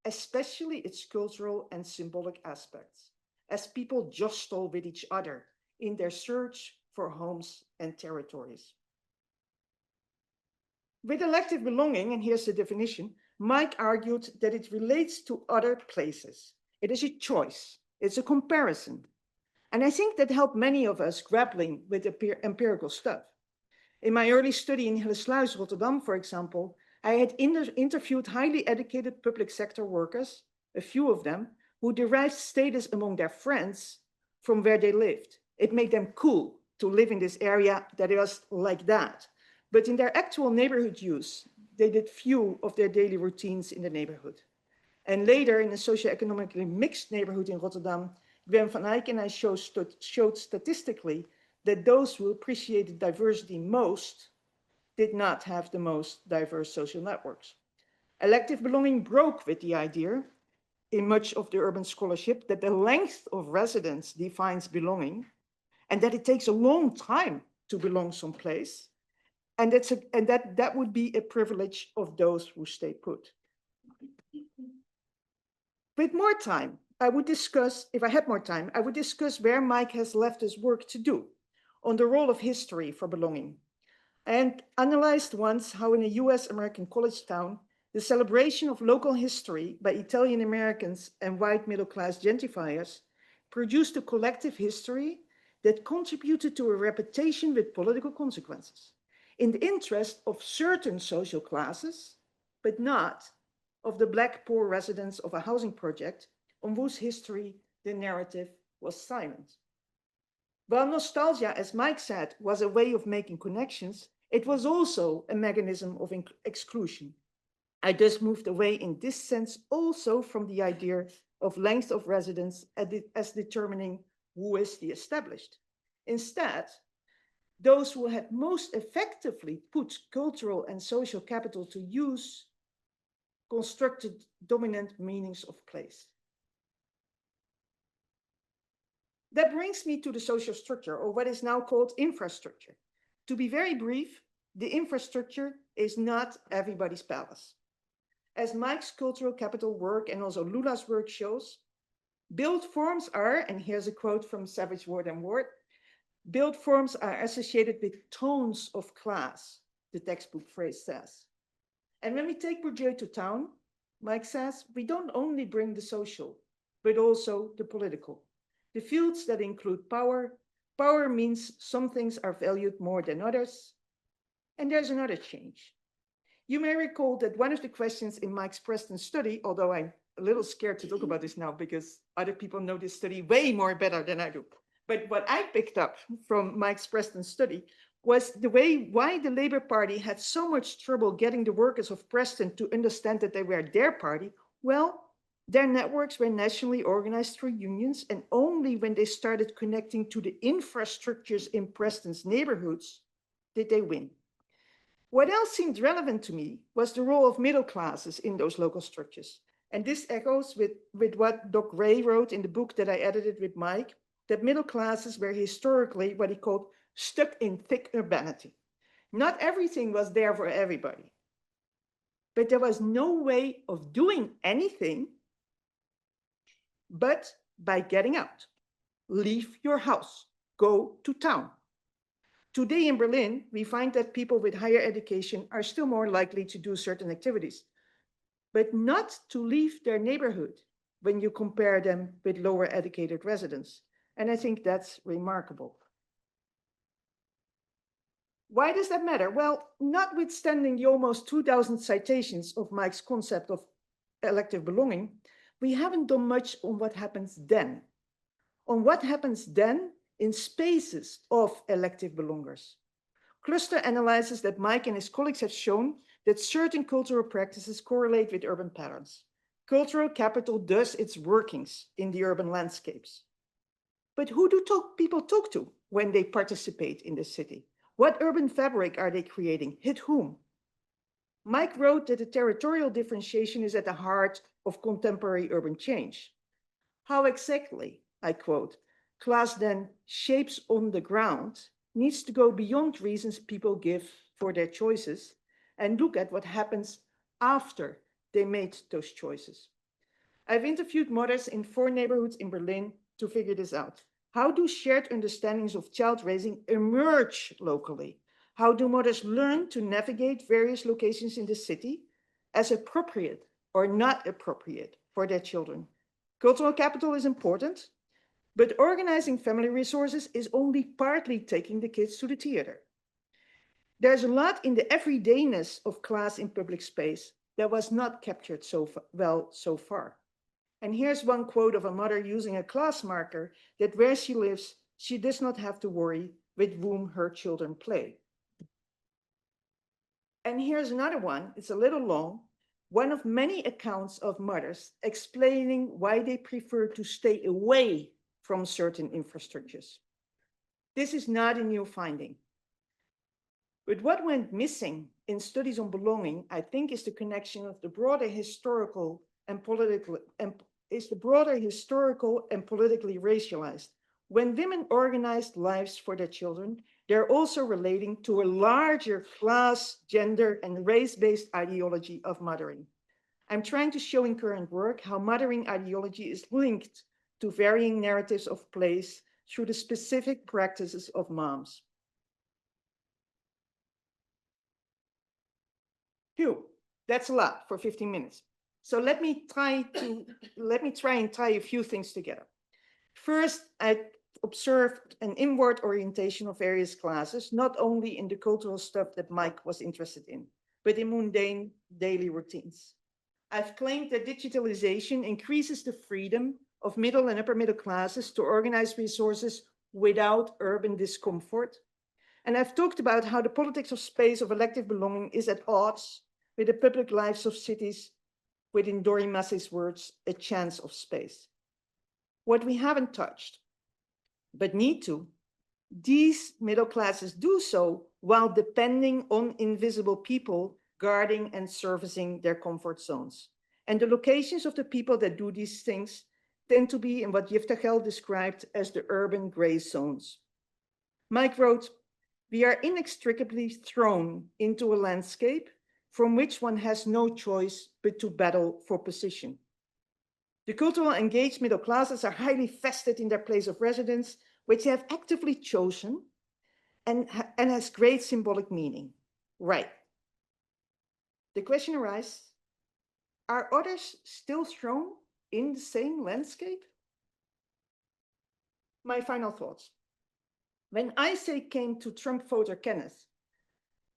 especially its cultural and symbolic aspects, as people jostle with each other in their search for homes and territories. With elective belonging, and here's the definition, Mike argued that it relates to other places. It is a choice, it's a comparison. And I think that helped many of us grappling with empirical stuff. In my early study in Hillesluis, Rotterdam, for example, I had interviewed highly educated public sector workers, a few of them, who derived status among their friends from where they lived. It made them cool to live in this area that was like that. But in their actual neighborhood use, they did few of their daily routines in the neighborhood. And later, in a socioeconomically mixed neighborhood in Rotterdam, Gwen van Eyck and I showed statistically that those who appreciated diversity most did not have the most diverse social networks. Elective belonging broke with the idea in much of the urban scholarship that the length of residence defines belonging, and that it takes a long time to belong someplace, and that would be a privilege of those who stay put. With more time, I would discuss, if I had more time, I would discuss where Mike has left his work to do on the role of history for belonging. And analyzed once how in a US American college town, the celebration of local history by Italian Americans and white middle-class gentrifiers produced a collective history that contributed to a reputation with political consequences. in the interest of certain social classes, but not of the Black poor residents of a housing project on whose history the narrative was silent. While nostalgia, as Mike said, was a way of making connections, it was also a mechanism of exclusion. I just moved away in this sense also from the idea of length of residence as determining who is the established. Instead, those who had most effectively put cultural and social capital to use constructed dominant meanings of place. That brings me to the social structure, or what is now called infrastructure. To be very brief, the infrastructure is not everybody's palace. As Mike's cultural capital work and also Lula's work shows, built forms are, and here's a quote from Savage Word and Word, built forms are associated with tones of class, the textbook phrase says. And when we take Bourdieu to town, Mike says, we don't only bring the social, but also the political. The fields that include power. Power means some things are valued more than others. And there's another change. You may recall that one of the questions in Mike's Preston study, although I'm a little scared to talk about this now because other people know this study way more better than I do. But what I picked up from Mike's Preston study was the way why the Labour Party had so much trouble getting the workers of Preston to understand that they were their party. Well, their networks were nationally organized through unions, and only when they started connecting to the infrastructures in Preston's neighborhoods did they win. What else seemed relevant to me was the role of middle classes in those local structures. And this echoes with what Doc Ray wrote in the book that I edited with Mike, that middle classes were historically what he called stuck in thick urbanity. Not everything was there for everybody, but there was no way of doing anything but by getting out. Leave your house, go to town. Today in Berlin, we find that people with higher education are still more likely to do certain activities, but not to leave their neighborhood when you compare them with lower educated residents. And I think that's remarkable. Why does that matter? Well, notwithstanding the almost 2,000 citations of Mike's concept of elective belonging, we haven't done much on what happens then. On what happens then in spaces of elective belongers. Cluster analysis that Mike and his colleagues have shown that certain cultural practices correlate with urban patterns. Cultural capital does its workings in the urban landscapes. But who do people talk to when they participate in the city? What urban fabric are they creating? Hit whom? Mike wrote that the territorial differentiation is at the heart of contemporary urban change. How exactly, I quote, class then shapes on the ground needs to go beyond reasons people give for their choices and look at what happens after they made those choices. I've interviewed mothers in 4 neighborhoods in Berlin to figure this out. How do shared understandings of child raising emerge locally? How do mothers learn to navigate various locations in the city as appropriate or not appropriate for their children? Cultural capital is important, but organizing family resources is only partly taking the kids to the theater. There's a lot in the everydayness of class in public space that was not captured so well so far. And here's one quote of a mother using a class marker that where she lives, she does not have to worry with whom her children play. And here's another one, it's a little long, one of many accounts of mothers explaining why they prefer to stay away from certain infrastructures. This is not a new finding. But what went missing in studies on belonging, I think, is the connection of the broader historical and politically racialized. When women organized lives for their children, they're also relating to a larger class, gender, and race-based ideology of mothering. I'm trying to show in current work how mothering ideology is linked to varying narratives of place through the specific practices of moms. Phew, that's a lot for 15 minutes. So let me try and tie a few things together. First, I observed an inward orientation of various classes, not only in the cultural stuff that Mike was interested in, but in mundane daily routines. I've claimed that digitalization increases the freedom of middle and upper middle classes to organize resources without urban discomfort. And I've talked about how the politics of space of elective belonging is at odds with the public lives of cities, with, in Dori Massey's words, a chance of space. What we haven't touched, but need to, these middle classes do so while depending on invisible people guarding and servicing their comfort zones. And the locations of the people that do these things tend to be in what Yiftachel described as the urban gray zones. Mike wrote, "We are inextricably thrown into a landscape from which one has no choice but to battle for position. The cultural engaged middle classes are highly vested in their place of residence, which they have actively chosen and has great symbolic meaning." Right. The question arises, are others still thrown in the same landscape? My final thoughts. When Isaac came to Trump voter Kenneth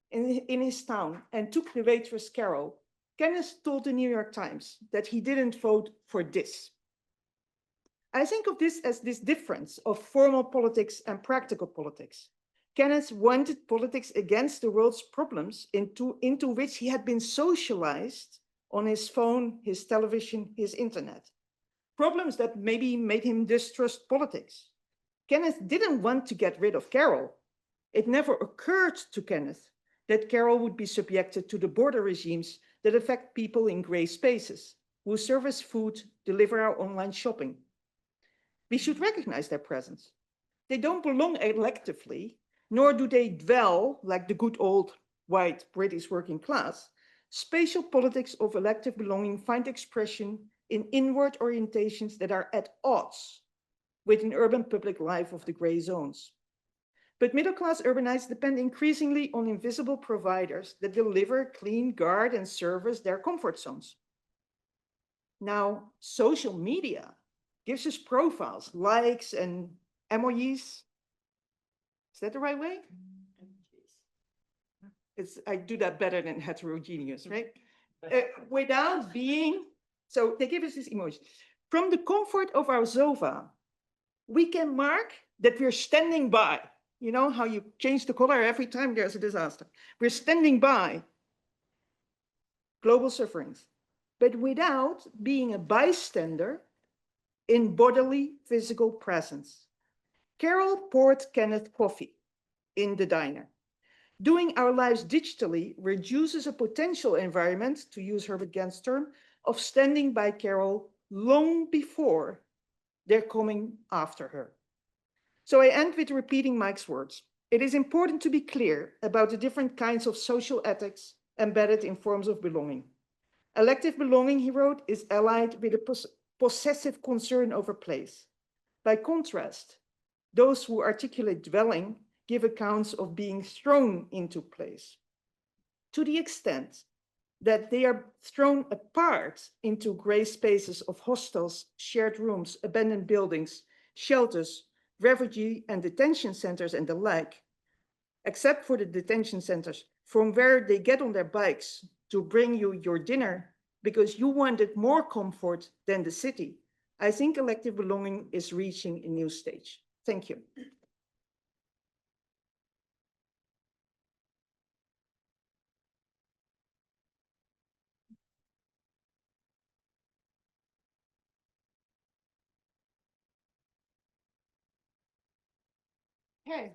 in his town and took the waitress Carol, Kenneth told the New York Times that he didn't vote for this. I think of this as this difference of formal politics and practical politics. Kenneth wanted politics against the world's problems into which he had been socialized on his phone, his television, his internet. Problems that maybe made him distrust politics. Kenneth didn't want to get rid of Carol. It never occurred to Kenneth that Carol would be subjected to the border regimes that affect people in gray spaces, who service food, deliver our online shopping. We should recognize their presence. They don't belong electively, nor do they dwell like the good old white British working class. Spatial politics of elective belonging find expression in inward orientations that are at odds with an urban public life of the gray zones. But middle-class urbanites depend increasingly on invisible providers that deliver, clean, guard, and service their comfort zones. Now, social media gives us profiles, likes, and emojis. Is that the right way? I do that better than heterogeneous, right? Without being, so they give us this emoji. From the comfort of our sofa, we can mark that we're standing by. You know how you change the color every time there's a disaster. We're standing by global sufferings, but without being a bystander in bodily physical presence. Carol poured Kenneth coffee in the diner. Doing our lives digitally reduces a potential environment, to use Herbert Gant's term, of standing by Carol long before they're coming after her. So I end with repeating Mike's words. It is important to be clear about the different kinds of social ethics embedded in forms of belonging. Elective belonging, he wrote, is allied with a possessive concern over place. By contrast, those who articulate dwelling give accounts of being thrown into place. To the extent that they are thrown apart into gray spaces of hostels, shared rooms, abandoned buildings, shelters, refugee and detention centers and the like, except for the detention centers, from where they get on their bikes to bring you your dinner because you wanted more comfort than the city, I think elective belonging is reaching a new stage. Thank you. Okay,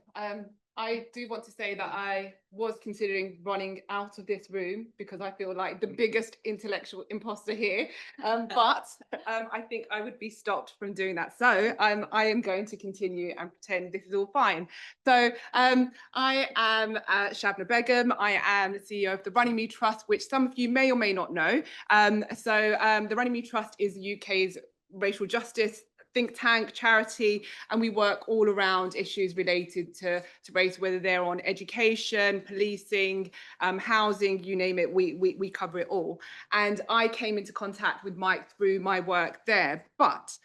I do want to say that I was considering running out of this room because I feel like the biggest intellectual imposter here, but I think I would be stopped from doing that. So I am going to continue and pretend this is all fine. So I am Shabna Begum. I am the CEO of the Runnymede Trust, which some of you may or may not know. The Runnymede Trust is the UK's racial justice think tank, charity, and we work all around issues related to race, whether they're on education, policing, housing, you name it, we cover it all. And I came into contact with Mike through my work there. But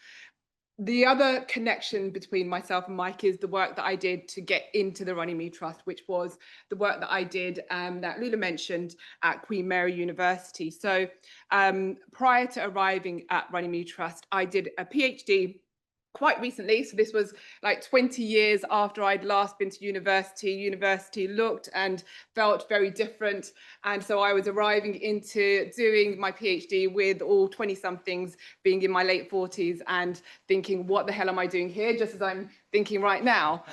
the other connection between myself and Mike is the work that I did to get into the Runnymede Trust, which was the work that I did that Lula mentioned at Queen Mary University. So prior to arriving at Runnymede Trust, I did a PhD quite recently. So this was like 20 years after I'd last been to university. University looked and felt very different. And so I was arriving into doing my PhD with all 20 somethings being in my late 40s and thinking, what the hell am I doing here? Just as I'm thinking right now.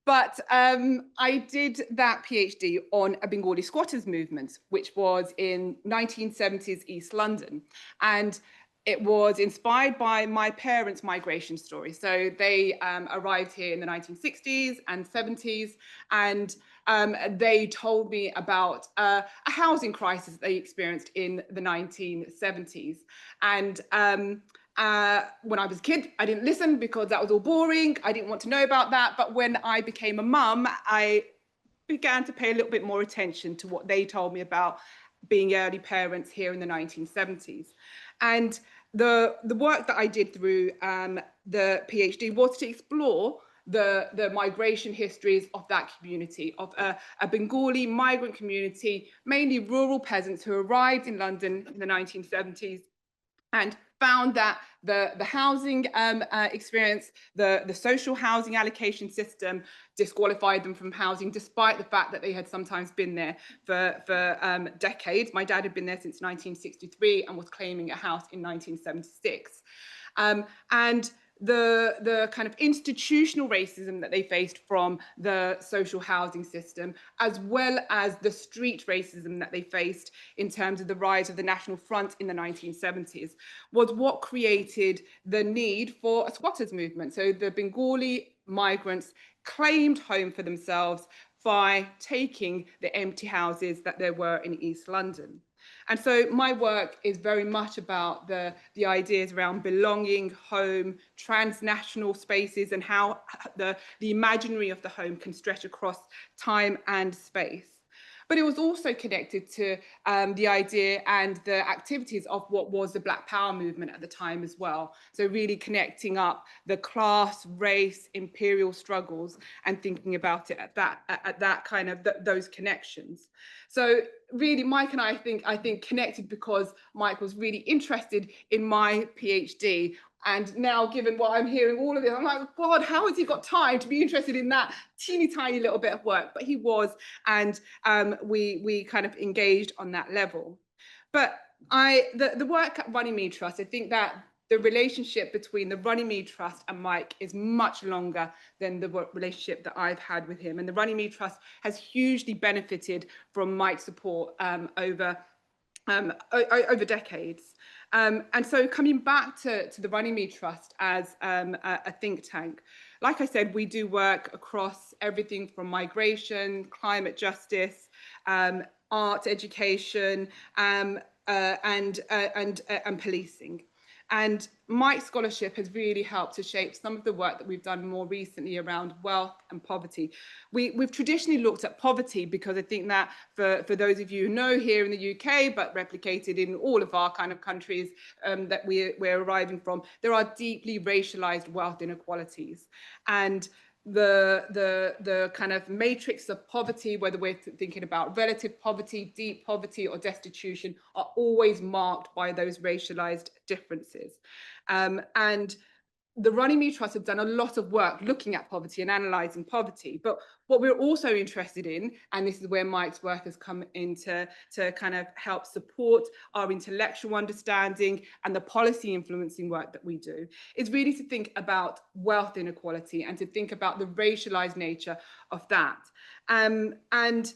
But I did that PhD on a Bengali squatters movement, which was in 1970s East London. And it was inspired by my parents' migration story. So they arrived here in the 1960s and 70s, and they told me about a housing crisis they experienced in the 1970s. And when I was a kid, I didn't listen because that was all boring. I didn't want to know about that. But when I became a mum, I began to pay a little bit more attention to what they told me about being early parents here in the 1970s. And the work that I did through the PhD was to explore the migration histories of that community, of a Bengali migrant community, mainly rural peasants who arrived in London in the 1970s and found that the housing experience, the social housing allocation system disqualified them from housing, despite the fact that they had sometimes been there for decades. My dad had been there since 1963 and was claiming a house in 1976. And the kind of institutional racism that they faced from the social housing system, as well as the street racism that they faced in terms of the rise of the National Front in the 1970s, was what created the need for a squatters movement. So the Bengali migrants claimed home for themselves by taking the empty houses that there were in East London. And so my work is very much about the ideas around belonging, home, transnational spaces, and how the imaginary of the home can stretch across time and space. But it was also connected to the idea and the activities of what was the Black Power movement at the time as well. So really connecting up the class, race, imperial struggles and thinking about it at that kind of those connections. So really, Mike and I think connected because Mike was really interested in my PhD. And now, given what I'm hearing, all of this, I'm like, God, how has he got time to be interested in that teeny tiny little bit of work? But he was, and we kind of engaged on that level. But the work at Runnymede Trust, I think that the relationship between the Runnymede Trust and Mike is much longer than the relationship that I've had with him. And the Runnymede Trust has hugely benefited from Mike's support over decades. And so coming back to the Runnymede Trust as a think tank, like I said, we do work across everything from migration, climate justice, art education, and policing. And Mike's scholarship has really helped to shape some of the work that we've done more recently around wealth and poverty. We've traditionally looked at poverty because I think that for those of you who know, here in the UK, but replicated in all of our kind of countries that we're arriving from, there are deeply racialized wealth inequalities. And the kind of matrix of poverty, whether we're thinking about relative poverty, deep poverty, or destitution, are always marked by those racialized differences. And the Runnymede Trust have done a lot of work looking at poverty and analysing poverty. But what we're also interested in, and this is where Mike's work has come in to kind of help support our intellectual understanding and the policy influencing work that we do, is really to think about wealth inequality and to think about the racialized nature of that. And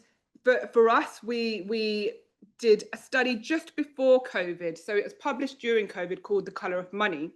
for us, we did a study just before COVID. So it was published during COVID called The Colour of Money.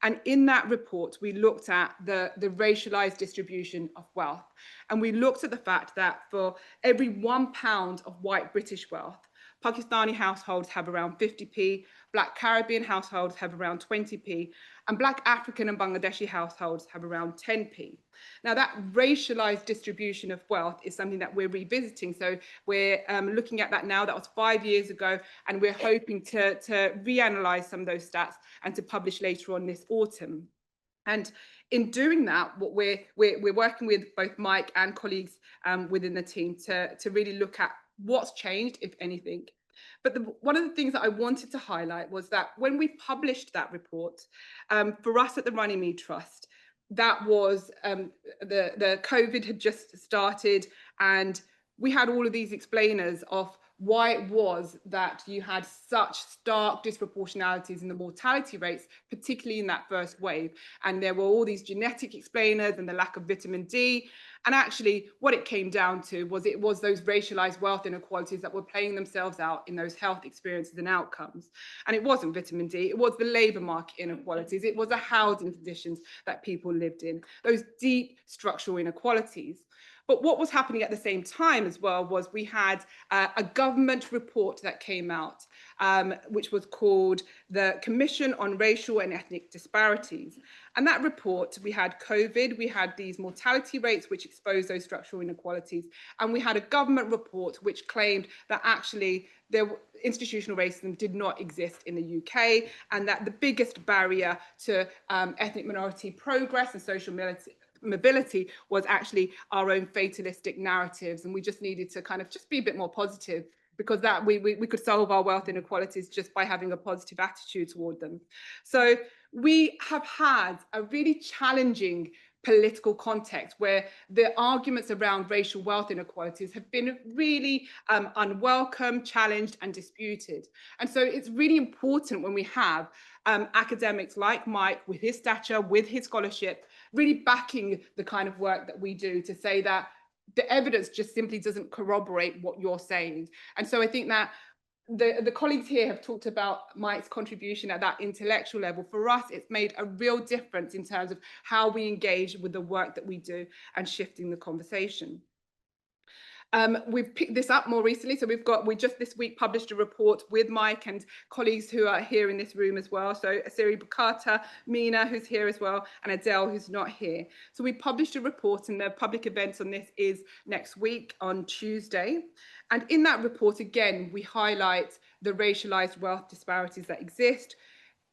And in that report, we looked at the racialized distribution of wealth. And we looked at the fact that for every £1 of white British wealth, Pakistani households have around 50p, Black Caribbean households have around 20p, and Black African and Bangladeshi households have around 10p. Now, that racialized distribution of wealth is something that we're revisiting. So we're looking at that now. That was 5 years ago, and we're hoping to reanalyze some of those stats and to publish later on this autumn. And in doing that, what we're working with both Mike and colleagues within the team to really look at what's changed, if anything. But one of the things that I wanted to highlight was that when we published that report, for us at the Runnymede Trust, that was the COVID had just started, and we had all of these explainers of why it was that you had such stark disproportionalities in the mortality rates, particularly in that first wave. And there were all these genetic explainers and the lack of vitamin D. And actually what it came down to was it was those racialized wealth inequalities that were playing themselves out in those health experiences and outcomes. And it wasn't vitamin D, it was the labor market inequalities, it was the housing conditions that people lived in, those deep structural inequalities. But what was happening at the same time as well was we had a government report that came out, which was called the Commission on Racial and Ethnic Disparities. And that report, we had COVID, we had these mortality rates which exposed those structural inequalities, and we had a government report which claimed that actually institutional racism did not exist in the UK, and that the biggest barrier to ethnic minority progress and social mobility was actually our own fatalistic narratives, and we just needed to kind of just be a bit more positive, because that we could solve our wealth inequalities just by having a positive attitude toward them. So we have had a really challenging political context where the arguments around racial wealth inequalities have been really unwelcome, challenged and disputed. And so it's really important when we have academics like Mike, with his stature, with his scholarship, really backing the kind of work that we do, to say that the evidence just simply doesn't corroborate what you're saying. And so I think that the colleagues here have talked about Mike's contribution at that intellectual level. For us, it's made a real difference in terms of how we engage with the work that we do and shifting the conversation. We've picked this up more recently. So we just this week published a report with Mike and colleagues who are here in this room as well. So Asiri Bukata, Mina, who's here as well, and Adele, who's not here. So we published a report, and the public events on this is next week on Tuesday. And in that report, again, we highlight the racialized wealth disparities that exist.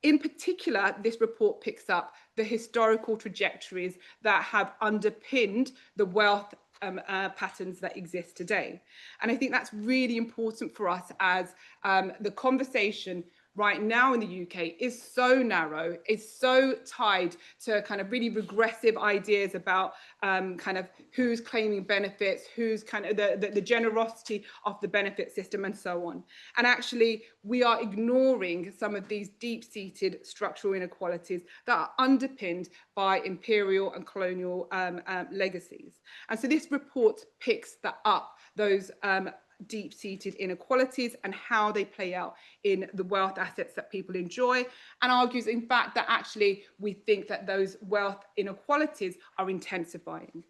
In particular, this report picks up the historical trajectories that have underpinned the wealth patterns that exist today. And I think that's really important for us, as the conversation right now in the UK is so narrow, is so tied to kind of really regressive ideas about kind of who's claiming benefits, who's kind of the generosity of the benefit system and so on. And actually, we are ignoring some of these deep-seated structural inequalities that are underpinned by imperial and colonial legacies. And so this report picks that up, those deep-seated inequalities and how they play out in the wealth assets that people enjoy, and argues in fact that actually we think that those wealth inequalities are intensifying.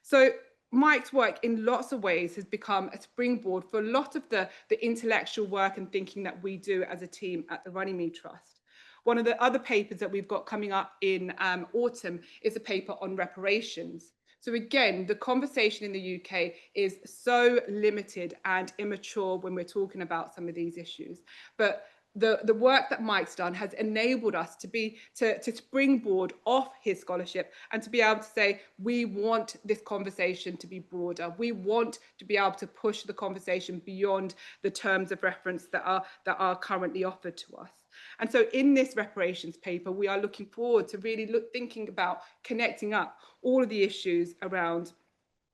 So Mike's work in lots of ways has become a springboard for a lot of the intellectual work and thinking that we do as a team at the Runnymede Trust. One of the other papers that we've got coming up in autumn is a paper on reparations. So again, the conversation in the UK is so limited and immature when we're talking about some of these issues. But the work that Mike's done has enabled us to springboard off his scholarship and to be able to say, we want this conversation to be broader. We want to be able to push the conversation beyond the terms of reference that are currently offered to us. And so in this reparations paper, we are looking forward to really thinking about connecting up all of the issues around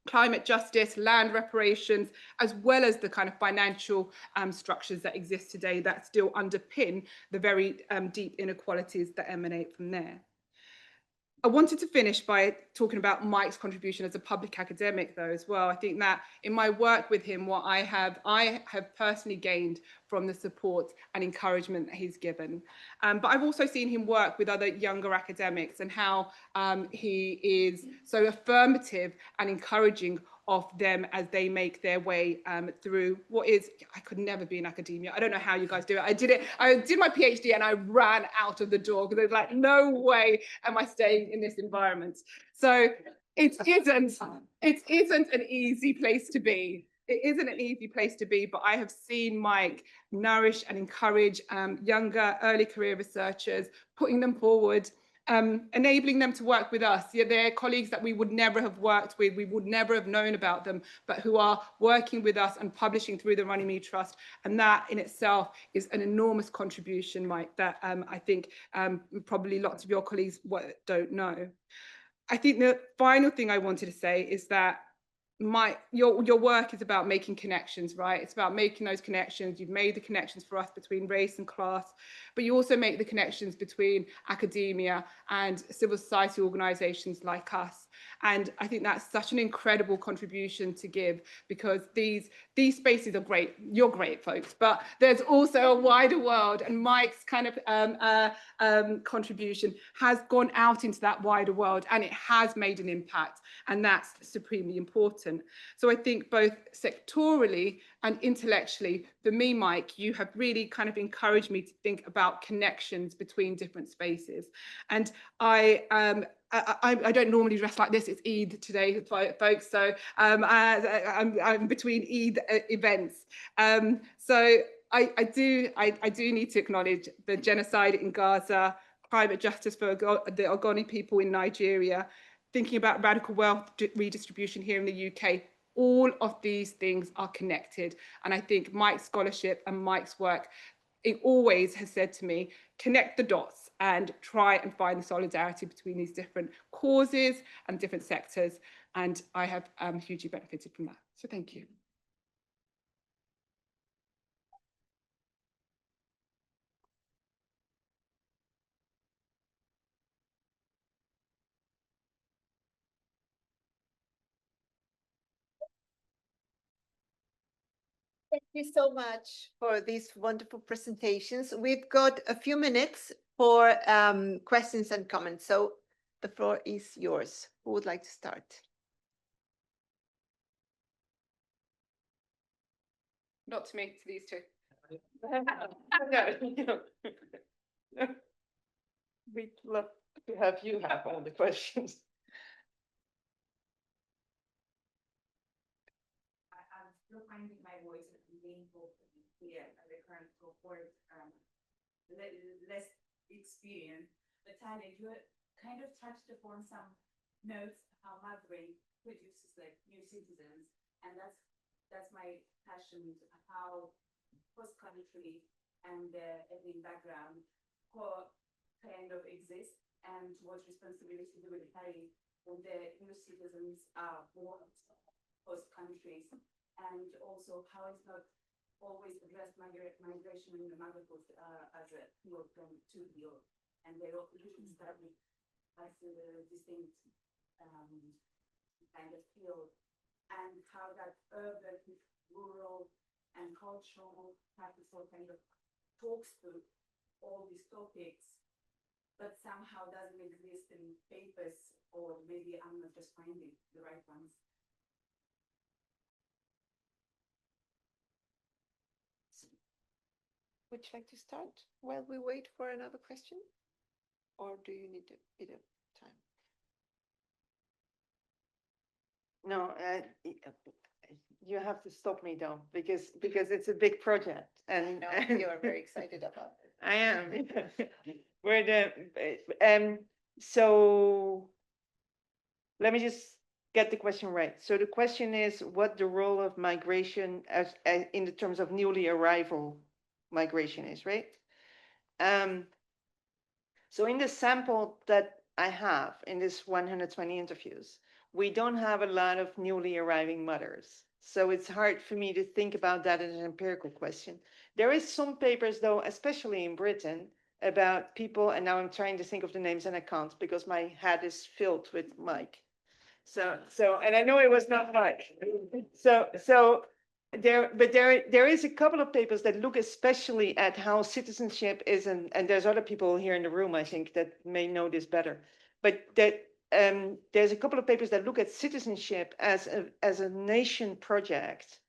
climate justice, land reparations, as well as the kind of financial structures that exist today that still underpin the very deep inequalities that emanate from there. I wanted to finish by talking about Mike's contribution as a public academic, though, as well. I think that in my work with him, what I have personally gained from the support and encouragement that he's given. But I've also seen him work with other younger academics, and how he is so affirmative and encouraging of them as they make their way through what is, I could never be in academia. I don't know how you guys do it. I did my PhD and I ran out of the door because I was like, no way am I staying in this environment. So it isn't an easy place to be. It isn't an easy place to be, but I have seen Mike nourish and encourage younger, early career researchers, putting them forward, enabling them to work with us. Yeah, they're colleagues that we would never have worked with, we would never have known about them, but who are working with us and publishing through the Runnymede Trust. And that in itself is an enormous contribution, Mike, that I think probably lots of your colleagues don't know. I think the final thing I wanted to say is that your work is about making connections, right? It's about making those connections. You've made the connections for us between race and class, but you also make the connections between academia and civil society organizations like us. And I think that's such an incredible contribution to give, because these spaces are great. You're great, folks, but there's also a wider world, and Mike's kind of contribution has gone out into that wider world, and it has made an impact, and that's supremely important. So I think both sectorally and intellectually, for me, Mike, you have really kind of encouraged me to think about connections between different spaces. And I don't normally dress like this. It's Eid today, folks. So I'm between Eid events. So I do need to acknowledge the genocide in Gaza, private justice for the Ogoni people in Nigeria, thinking about radical wealth redistribution here in the UK. All of these things are connected. And I think Mike's scholarship and Mike's work, it always has said to me, connect the dots and try and find the solidarity between these different causes and different sectors. And I have hugely benefited from that. So thank you. Thank you so much for these wonderful presentations. We've got a few minutes for questions and comments. So the floor is yours. Who would like to start? Not to me, to these two. We'd love to have you have all the questions. I'm still finding my voice meaningful here at the current cohort, less experience. But Talja, you kind of touched upon some notes how Madrid produces like new citizens, and that's my passion. How post-country and ethnic background kind of exist, and what responsibility do we carry when the new citizens are born post-countries, and also how it's not always addressed migration in the motherhood as a field from to field, and they usually start with as a distinct kind of field, and how that urban, rural, and cultural practical kind of talks to all these topics, but somehow doesn't exist in papers, or maybe I'm not just finding the right ones. Would you like to start while we wait for another question? Or do you need a bit of time? No, you have to stop me though, because it's a big project, and No, you are very excited about it. I am. So let me just get the question right. So the question is what the role of migration as in the terms of newly arrival migration is, right? So in the sample that I have in this 120 interviews, we don't have a lot of newly arriving mothers. So it's hard for me to think about that as an empirical question. There is some papers though, especially in Britain, about people, and now I'm trying to think of the names and I can't because my head is filled with Mike. So, and I know it was not Mike. So there is a couple of papers that look especially at how citizenship is, and there's other people here in the room, I think, that may know this better, but that there's a couple of papers that look at citizenship as a nation project,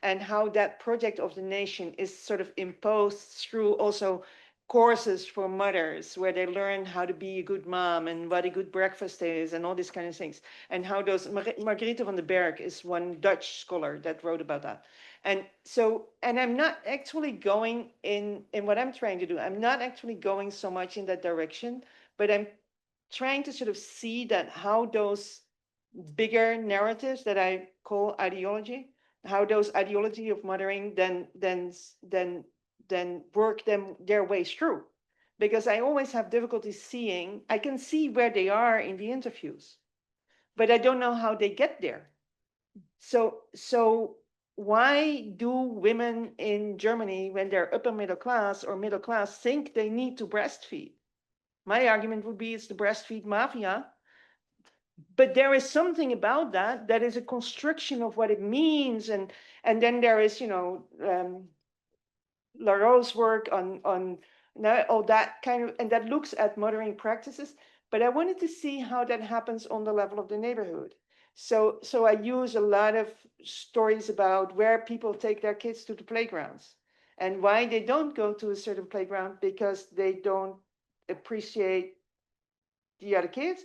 and how that project of the nation is sort of imposed through also courses for mothers where they learn how to be a good mom and what a good breakfast is and all these kind of things, and how those Margrethe van den Berg is one Dutch scholar that wrote about that. And so, and I'm not actually going in what I'm trying to do, I'm not actually going so much in that direction, but I'm trying to sort of see that how those bigger narratives that I call ideology, how those ideology of mothering then work their ways through. Because I always have difficulty seeing, I can see where they are in the interviews, but I don't know how they get there. So why do women in Germany, when they're upper middle class or middle class, think they need to breastfeed? My argument would be it's the breastfeed mafia. But there is something about that that is a construction of what it means. And then there is, Laro's work on all that kind of, and that looks at mothering practices. But I wanted to see how that happens on the level of the neighborhood. So I use a lot of stories about where people take their kids to the playgrounds and why they don't go to a certain playground because they don't appreciate the other kids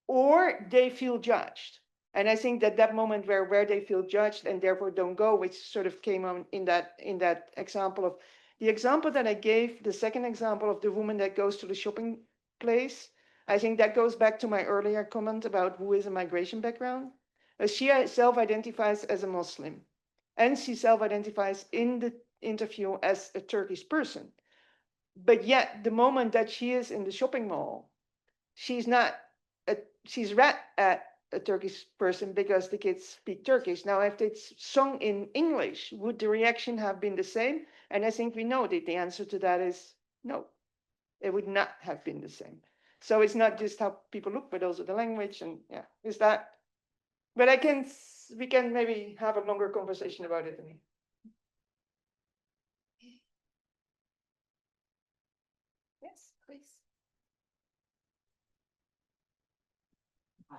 or they feel judged. And I think that moment where they feel judged and therefore don't go, which sort of came on in that example of the example that I gave, the second example of the woman that goes to the shopping place. I think that goes back to my earlier comment about who is a migration background. She self-identifies as a Muslim, and she self-identifies in the interview as a Turkish person. But yet, the moment that she is in the shopping mall, she's read at a Turkish person because the kids speak Turkish. Now, if it's sung in English, would the reaction have been the same? And I think we know that the answer to that is no, it would not have been the same. So it's not just how people look, but also the language. And yeah, is that, but we can maybe have a longer conversation about it. Yes, please. Hi,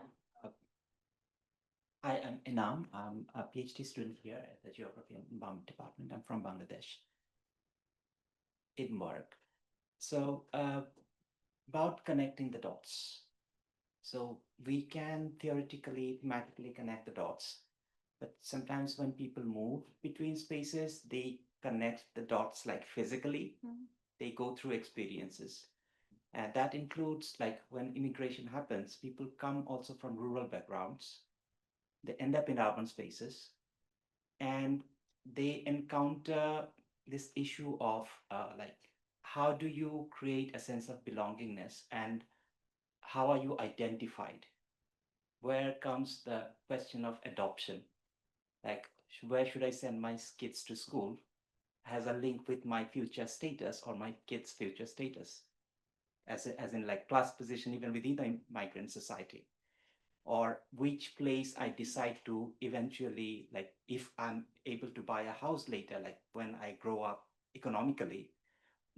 I am Inam. I'm a PhD student here at the Geography and Environment Department. I'm from Bangladesh, Edinburgh. So about connecting the dots. So we can theoretically, thematically connect the dots, but sometimes when people move between spaces, they connect the dots like physically. They go through experiences. And that includes like when immigration happens, people come also from rural backgrounds. They end up in urban spaces and they encounter this issue of like, how do you create a sense of belongingness and how are you identified? Where comes the question of adoption? Like, where should I send my kids to school? Has a link with my future status or my kids' future status, as in like class position even within the migrant society, or which place I decide to eventually, like if I'm able to buy a house later, like when I grow up economically,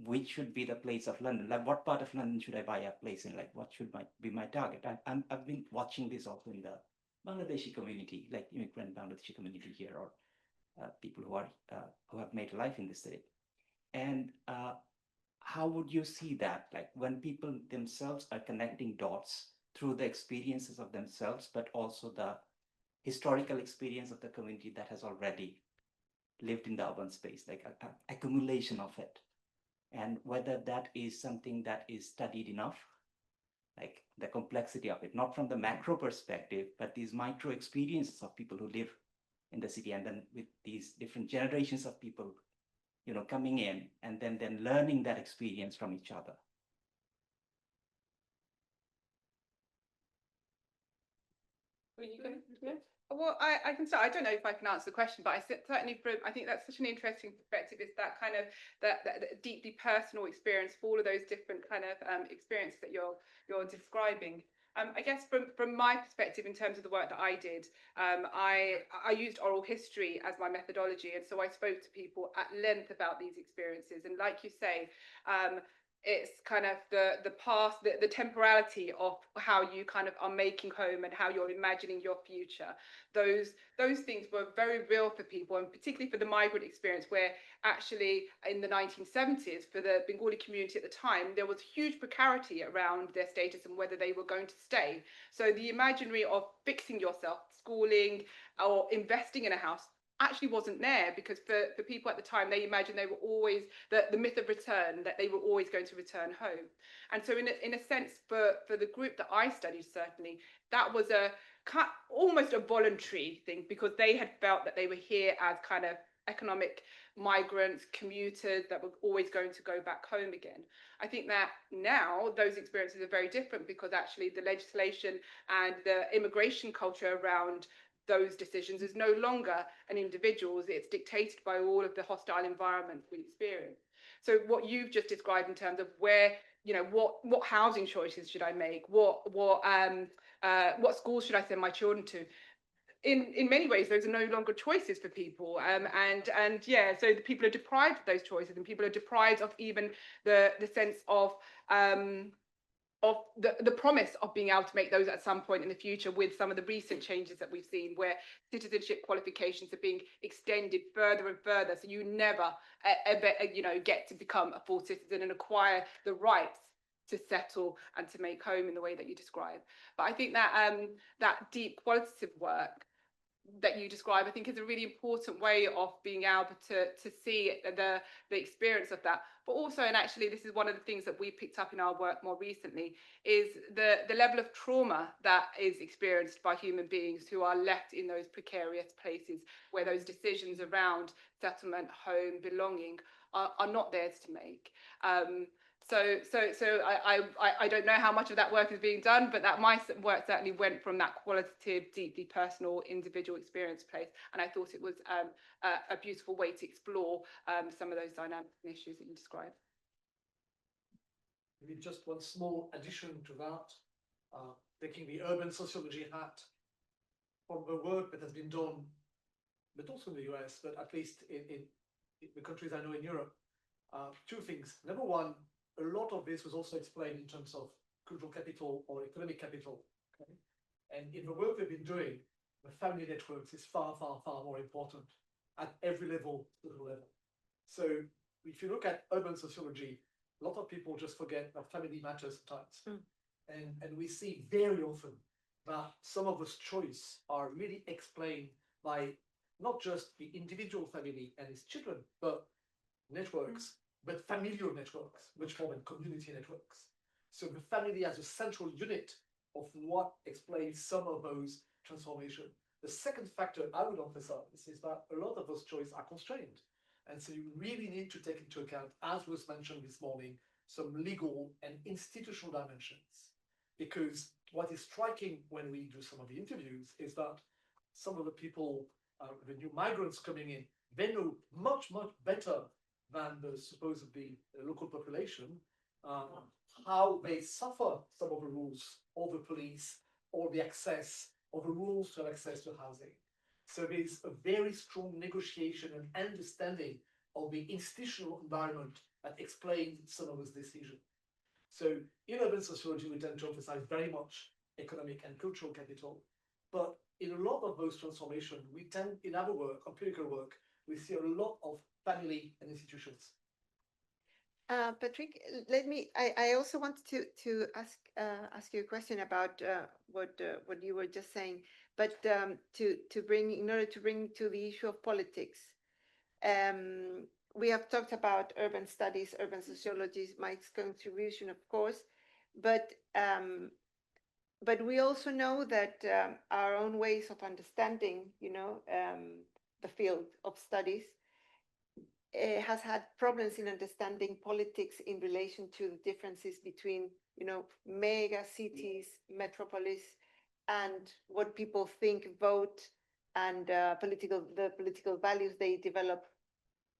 which should be the place of London? Like what part of London should I buy a place in? Like what should be my target? I've been watching this also in the Bangladeshi community, like immigrant Bangladeshi community here, or people who have made a life in this city. And how would you see that, like when people themselves are connecting dots through the experiences of themselves, but also the historical experience of the community that has already lived in the urban space, like an accumulation of it, and whether that is something that is studied enough, like the complexity of it, not from the macro perspective, but these micro experiences of people who live in the city, and then with these different generations of people, coming in and then learning that experience from each other. Well, I can start. I don't know if I can answer the question, but I certainly, I think that's such an interesting perspective. Is that kind of that deeply personal experience for all of those different kind of experiences that you're describing. I guess from my perspective, in terms of the work that I did, I used oral history as my methodology, and so I spoke to people at length about these experiences. And like you say, it's kind of the past, the temporality of how you kind of are making home and how you're imagining your future. Those things were very real for people, and particularly for the migrant experience, where actually in the 1970s, for the Bengali community at the time, there was huge precarity around their status and whether they were going to stay. So the imaginary of fixing yourself, schooling, or investing in a house, actually wasn't there, because for people at the time, they imagined they were always, the myth of return, that they were always going to return home. And so in a sense, for the group that I studied, certainly, that was almost a voluntary thing, because they had felt that they were here as kind of economic migrants, commuters that were always going to go back home again. I think that now those experiences are very different, because actually the legislation and the immigration culture around those decisions is no longer an individual's, it's dictated by all of the hostile environments we experience. So what you've just described in terms of where, you know, what housing choices should I make, what schools should I send my children to, in many ways those are no longer choices for people, and yeah, so the people are deprived of those choices, and people are deprived of even the sense of the promise of being able to make those at some point in the future, with some of the recent changes that we've seen, where citizenship qualifications are being extended further and further, so you never ever, you know, get to become a full citizen and acquire the rights to settle and to make home in the way that you describe. But I think that that deep qualitative work that you describe, I think, is a really important way of being able to see the experience of that. But also, and actually this is one of the things that we picked up in our work more recently, is the level of trauma that is experienced by human beings who are left in those precarious places, where those decisions around settlement, home, belonging are not theirs to make. So I don't know how much of that work is being done, but that my work certainly went from that qualitative, deeply personal, individual experience place, and I thought it was a beautiful way to explore some of those dynamics and issues that you described. Maybe just one small addition to that, taking the urban sociology hat from the work that has been done, but also in the US, but at least in the countries I know in Europe. Two things. Number one, a lot of this was also explained in terms of cultural capital or economic capital. Okay? And in the work they've been doing, the family networks is far, far, far more important at every level, social level. So if you look at urban sociology, a lot of people just forget that family matters sometimes. And we see very often that some of those choices are really explained by not just the individual family and its children, but networks, but familial networks, much more than community networks. So the family as a central unit of what explains some of those transformations. The second factor I would emphasize is that a lot of those choices are constrained. And so you really need to take into account, as was mentioned this morning, some legal and institutional dimensions. Because what is striking when we do some of the interviews is that some of the people, the new migrants coming in, they know much, much better than the supposedly local population, how they suffer some of the rules, or the police, or the access, or the rules to have access to housing. So there's a very strong negotiation and understanding of the institutional environment that explains some of those decisions. So in urban sociology, we tend to emphasize very much economic and cultural capital, but in a lot of those transformations, we tend, in our work, empirical work, we see a lot of family and institutions. Patrick, I also wanted to ask you a question about what you were just saying, but in order to bring to the issue of politics, we have talked about urban studies, urban sociology, Mike's contribution, of course, but we also know that our own ways of understanding, the field of studies, has had problems in understanding politics in relation to the differences between, mega cities, metropolis, and what people think, vote, and the political values they develop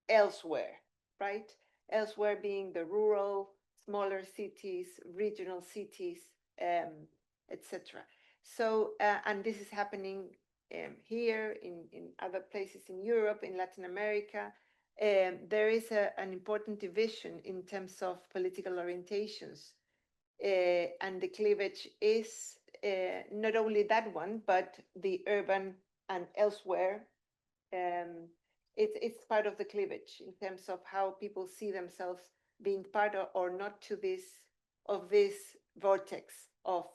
elsewhere, right? Elsewhere being the rural, smaller cities, regional cities, etc. So, and this is happening here, in other places in Europe, in Latin America. There is an important division in terms of political orientations, and the cleavage is not only that one, but the urban and elsewhere. It's part of the cleavage in terms of how people see themselves being part of, or not to this vortex of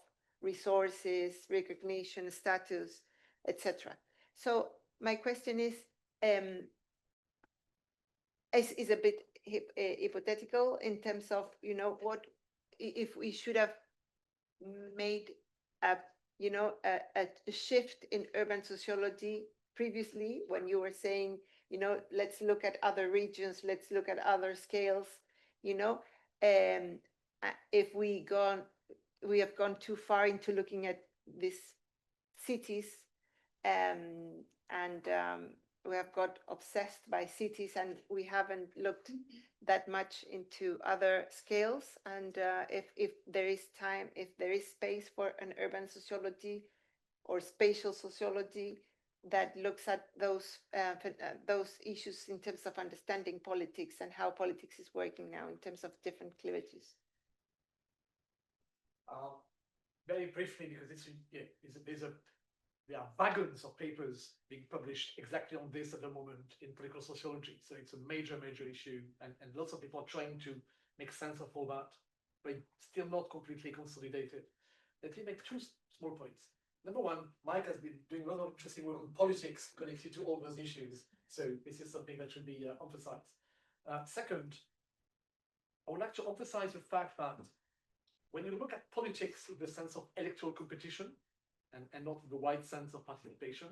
resources, recognition, status, etc. So my question is, is a bit hypothetical in terms of, you know, what if we should have made a, you know, a shift in urban sociology previously, when you were saying, you know, let's look at other regions, let's look at other scales, you know, if we have gone too far into looking at these cities, and we have got obsessed by cities, and we haven't looked that much into other scales. And if there is time, if there is space for an urban sociology or spatial sociology that looks at those issues in terms of understanding politics and how politics is working now in terms of different cleavages. Very briefly, because there are wagons of papers being published exactly on this at the moment in political sociology. So it's a major issue, and lots of people are trying to make sense of all that, but it's still not completely consolidated. Let me make two small points. Number one, Mike has been doing a lot of interesting work on politics connected to all those issues. So this is something that should be emphasized. Second, I would like to emphasize the fact that when you look at politics in the sense of electoral competition, and not in the wide sense of participation,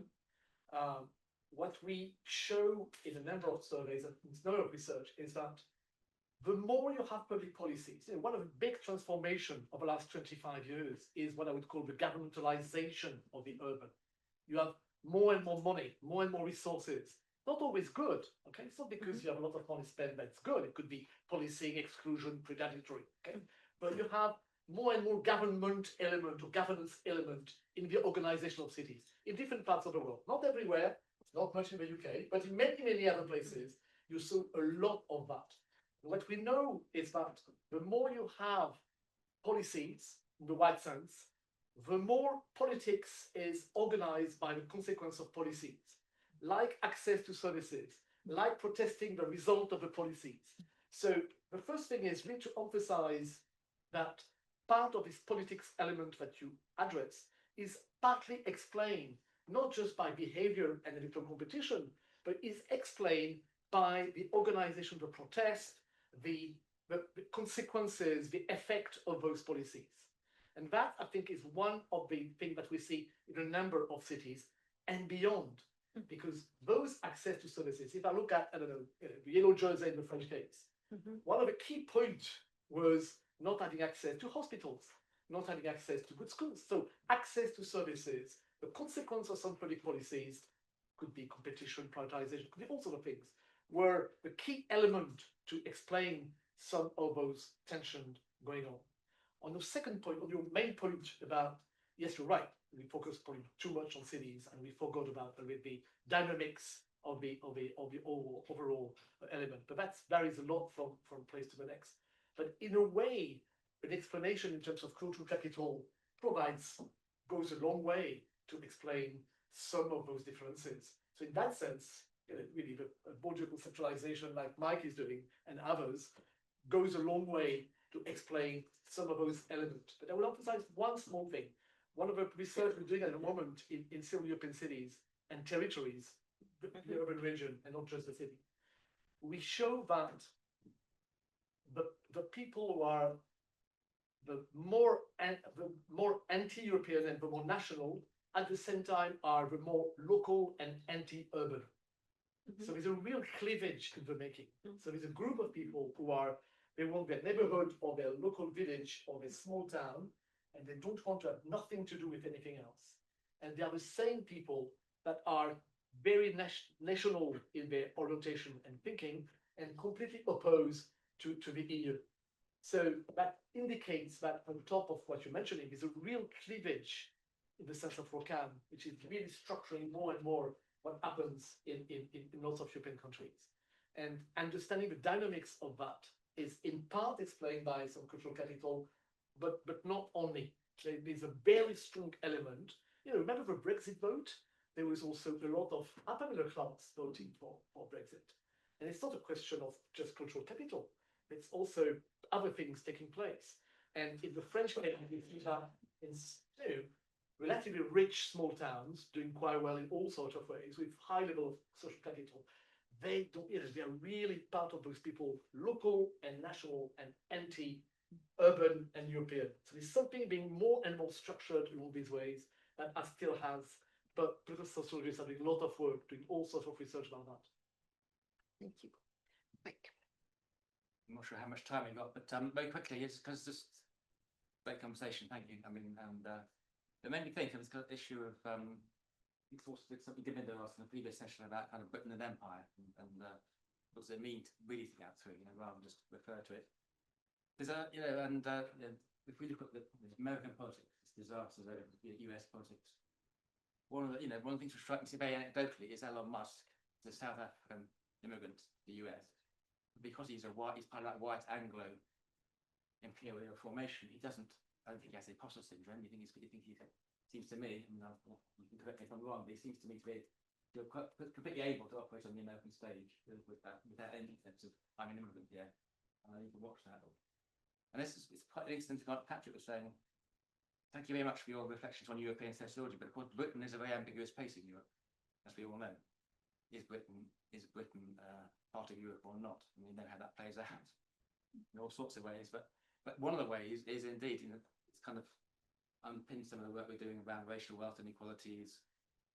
what we show in a number of surveys and in a number of research is that the more you have public policies, you know, one of the big transformation of the last 25 years is what I would call the governmentalization of the urban. You have more and more money, more and more resources. Not always good, okay? It's not because you have a lot of money spent that's good. It could be policing, exclusion, predatory, okay? But you have more and more government element or governance element in the organization of cities in different parts of the world. Not everywhere, not much in the UK, but in many other places, you saw a lot of that. What we know is that the more you have policies in the wide sense, the more politics is organized by the consequence of policies, like access to services, like protesting the result of the policies. So the first thing is we need to emphasize that part of this politics element that you address is partly explained not just by behavior and electoral competition, but is explained by the organization of the protest, the consequences, the effect of those policies. And that, I think, is one of the things that we see in a number of cities and beyond, because those access to services, if I look at, I don't know, the yellow jersey in the French case, one of the key points was not having access to hospitals, not having access to good schools. So access to services, the consequence of some public policies could be competition, privatization, could be all sorts of things, were the key element to explain some of those tensions going on. On the second point, on your main point about, yes, you're right, we focused probably too much on cities and we forgot about the dynamics of the overall element. But that varies a lot from place to the next. But in a way, an explanation in terms of cultural capital goes a long way to explain some of those differences. So in that sense, really the border conceptualization like Mike is doing and others goes a long way to explain some of those elements. But I will emphasize one small thing. One of the research we're doing at the moment in several European cities and territories, the urban region and not just the city, we show that the people who are the more anti-European and the more national, at the same time are the more local and anti-urban. So there's a real cleavage in the making. So there's a group of people who they want their neighborhood or their local village or their small town, and they don't want to have nothing to do with anything else. And they are the same people that are very national in their orientation and thinking and completely opposed to the EU. So that indicates that on top of what you're mentioning is a real cleavage in the sense of ROCAM, which is really structuring more and more what happens in lots of European countries. And understanding the dynamics of that is in part explained by some cultural capital, but not only. There's a very strong element. You know, remember the Brexit vote? There was also a lot of upper middle class voting for Brexit. And it's not a question of just cultural capital. It's also other things taking place. And in the French case, we see that relatively rich small towns doing quite well in all sorts of ways with high level of social capital. They don't, they are really part of those people, local and national and anti-urban and European. So there's something being more and more structured in all these ways that I still has, but political sociologists are doing a lot of work, doing all sorts of research about that. Thank you. Mike. I'm not sure how much time we got, but very quickly, it's because this great conversation. Thank you. I mean, and it made me think of this kind of issue of it's also something we did in the previous session about kind of Britain and Empire and what does it mean to really think out through, rather than just refer to it. There's if we look at the American politics, it's disasters over US politics. One of the things that strikes me very anecdotally is Elon Musk, the South African immigrant to the US. Because he's part of that white Anglo imperial formation, I don't think he has imposter syndrome. He seems to me, and you can correct me if I'm wrong, but he seems to me to be completely able to operate on the American stage without any sense of I'm an immigrant here, and I need to watch that. And it's quite an instance of what Patrick was saying. Thank you very much for your reflections on European sociology, but of course Britain is a very ambiguous place in Europe, as we all know. Is Britain part of Europe or not? And we know how that plays out in all sorts of ways. But one of the ways is indeed, it's kind of underpins some of the work we're doing around racial wealth inequalities,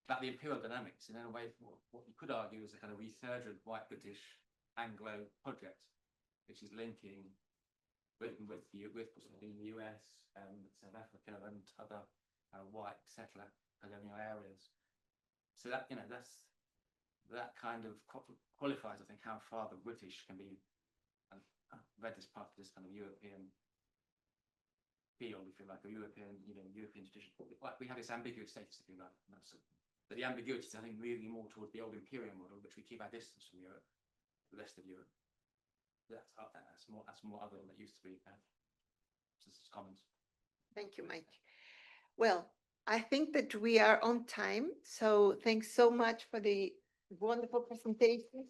about the imperial dynamics. In a way, what you could argue is a kind of resurgent white British Anglo project, which is linking Britain with the US, South Africa, and other white settler colonial areas. So that that kind of qualifies, I think, how far the British can be read as part of this kind of European field, if you like, a European tradition. We have this ambiguous status, if you like. But the ambiguity is, I think, moving more towards the old imperial model, which we keep our distance from Europe, the rest of Europe. That's more other than it used to be. Just comments. Thank you, Mike. Well, I think that we are on time. So thanks so much for the wonderful presentation.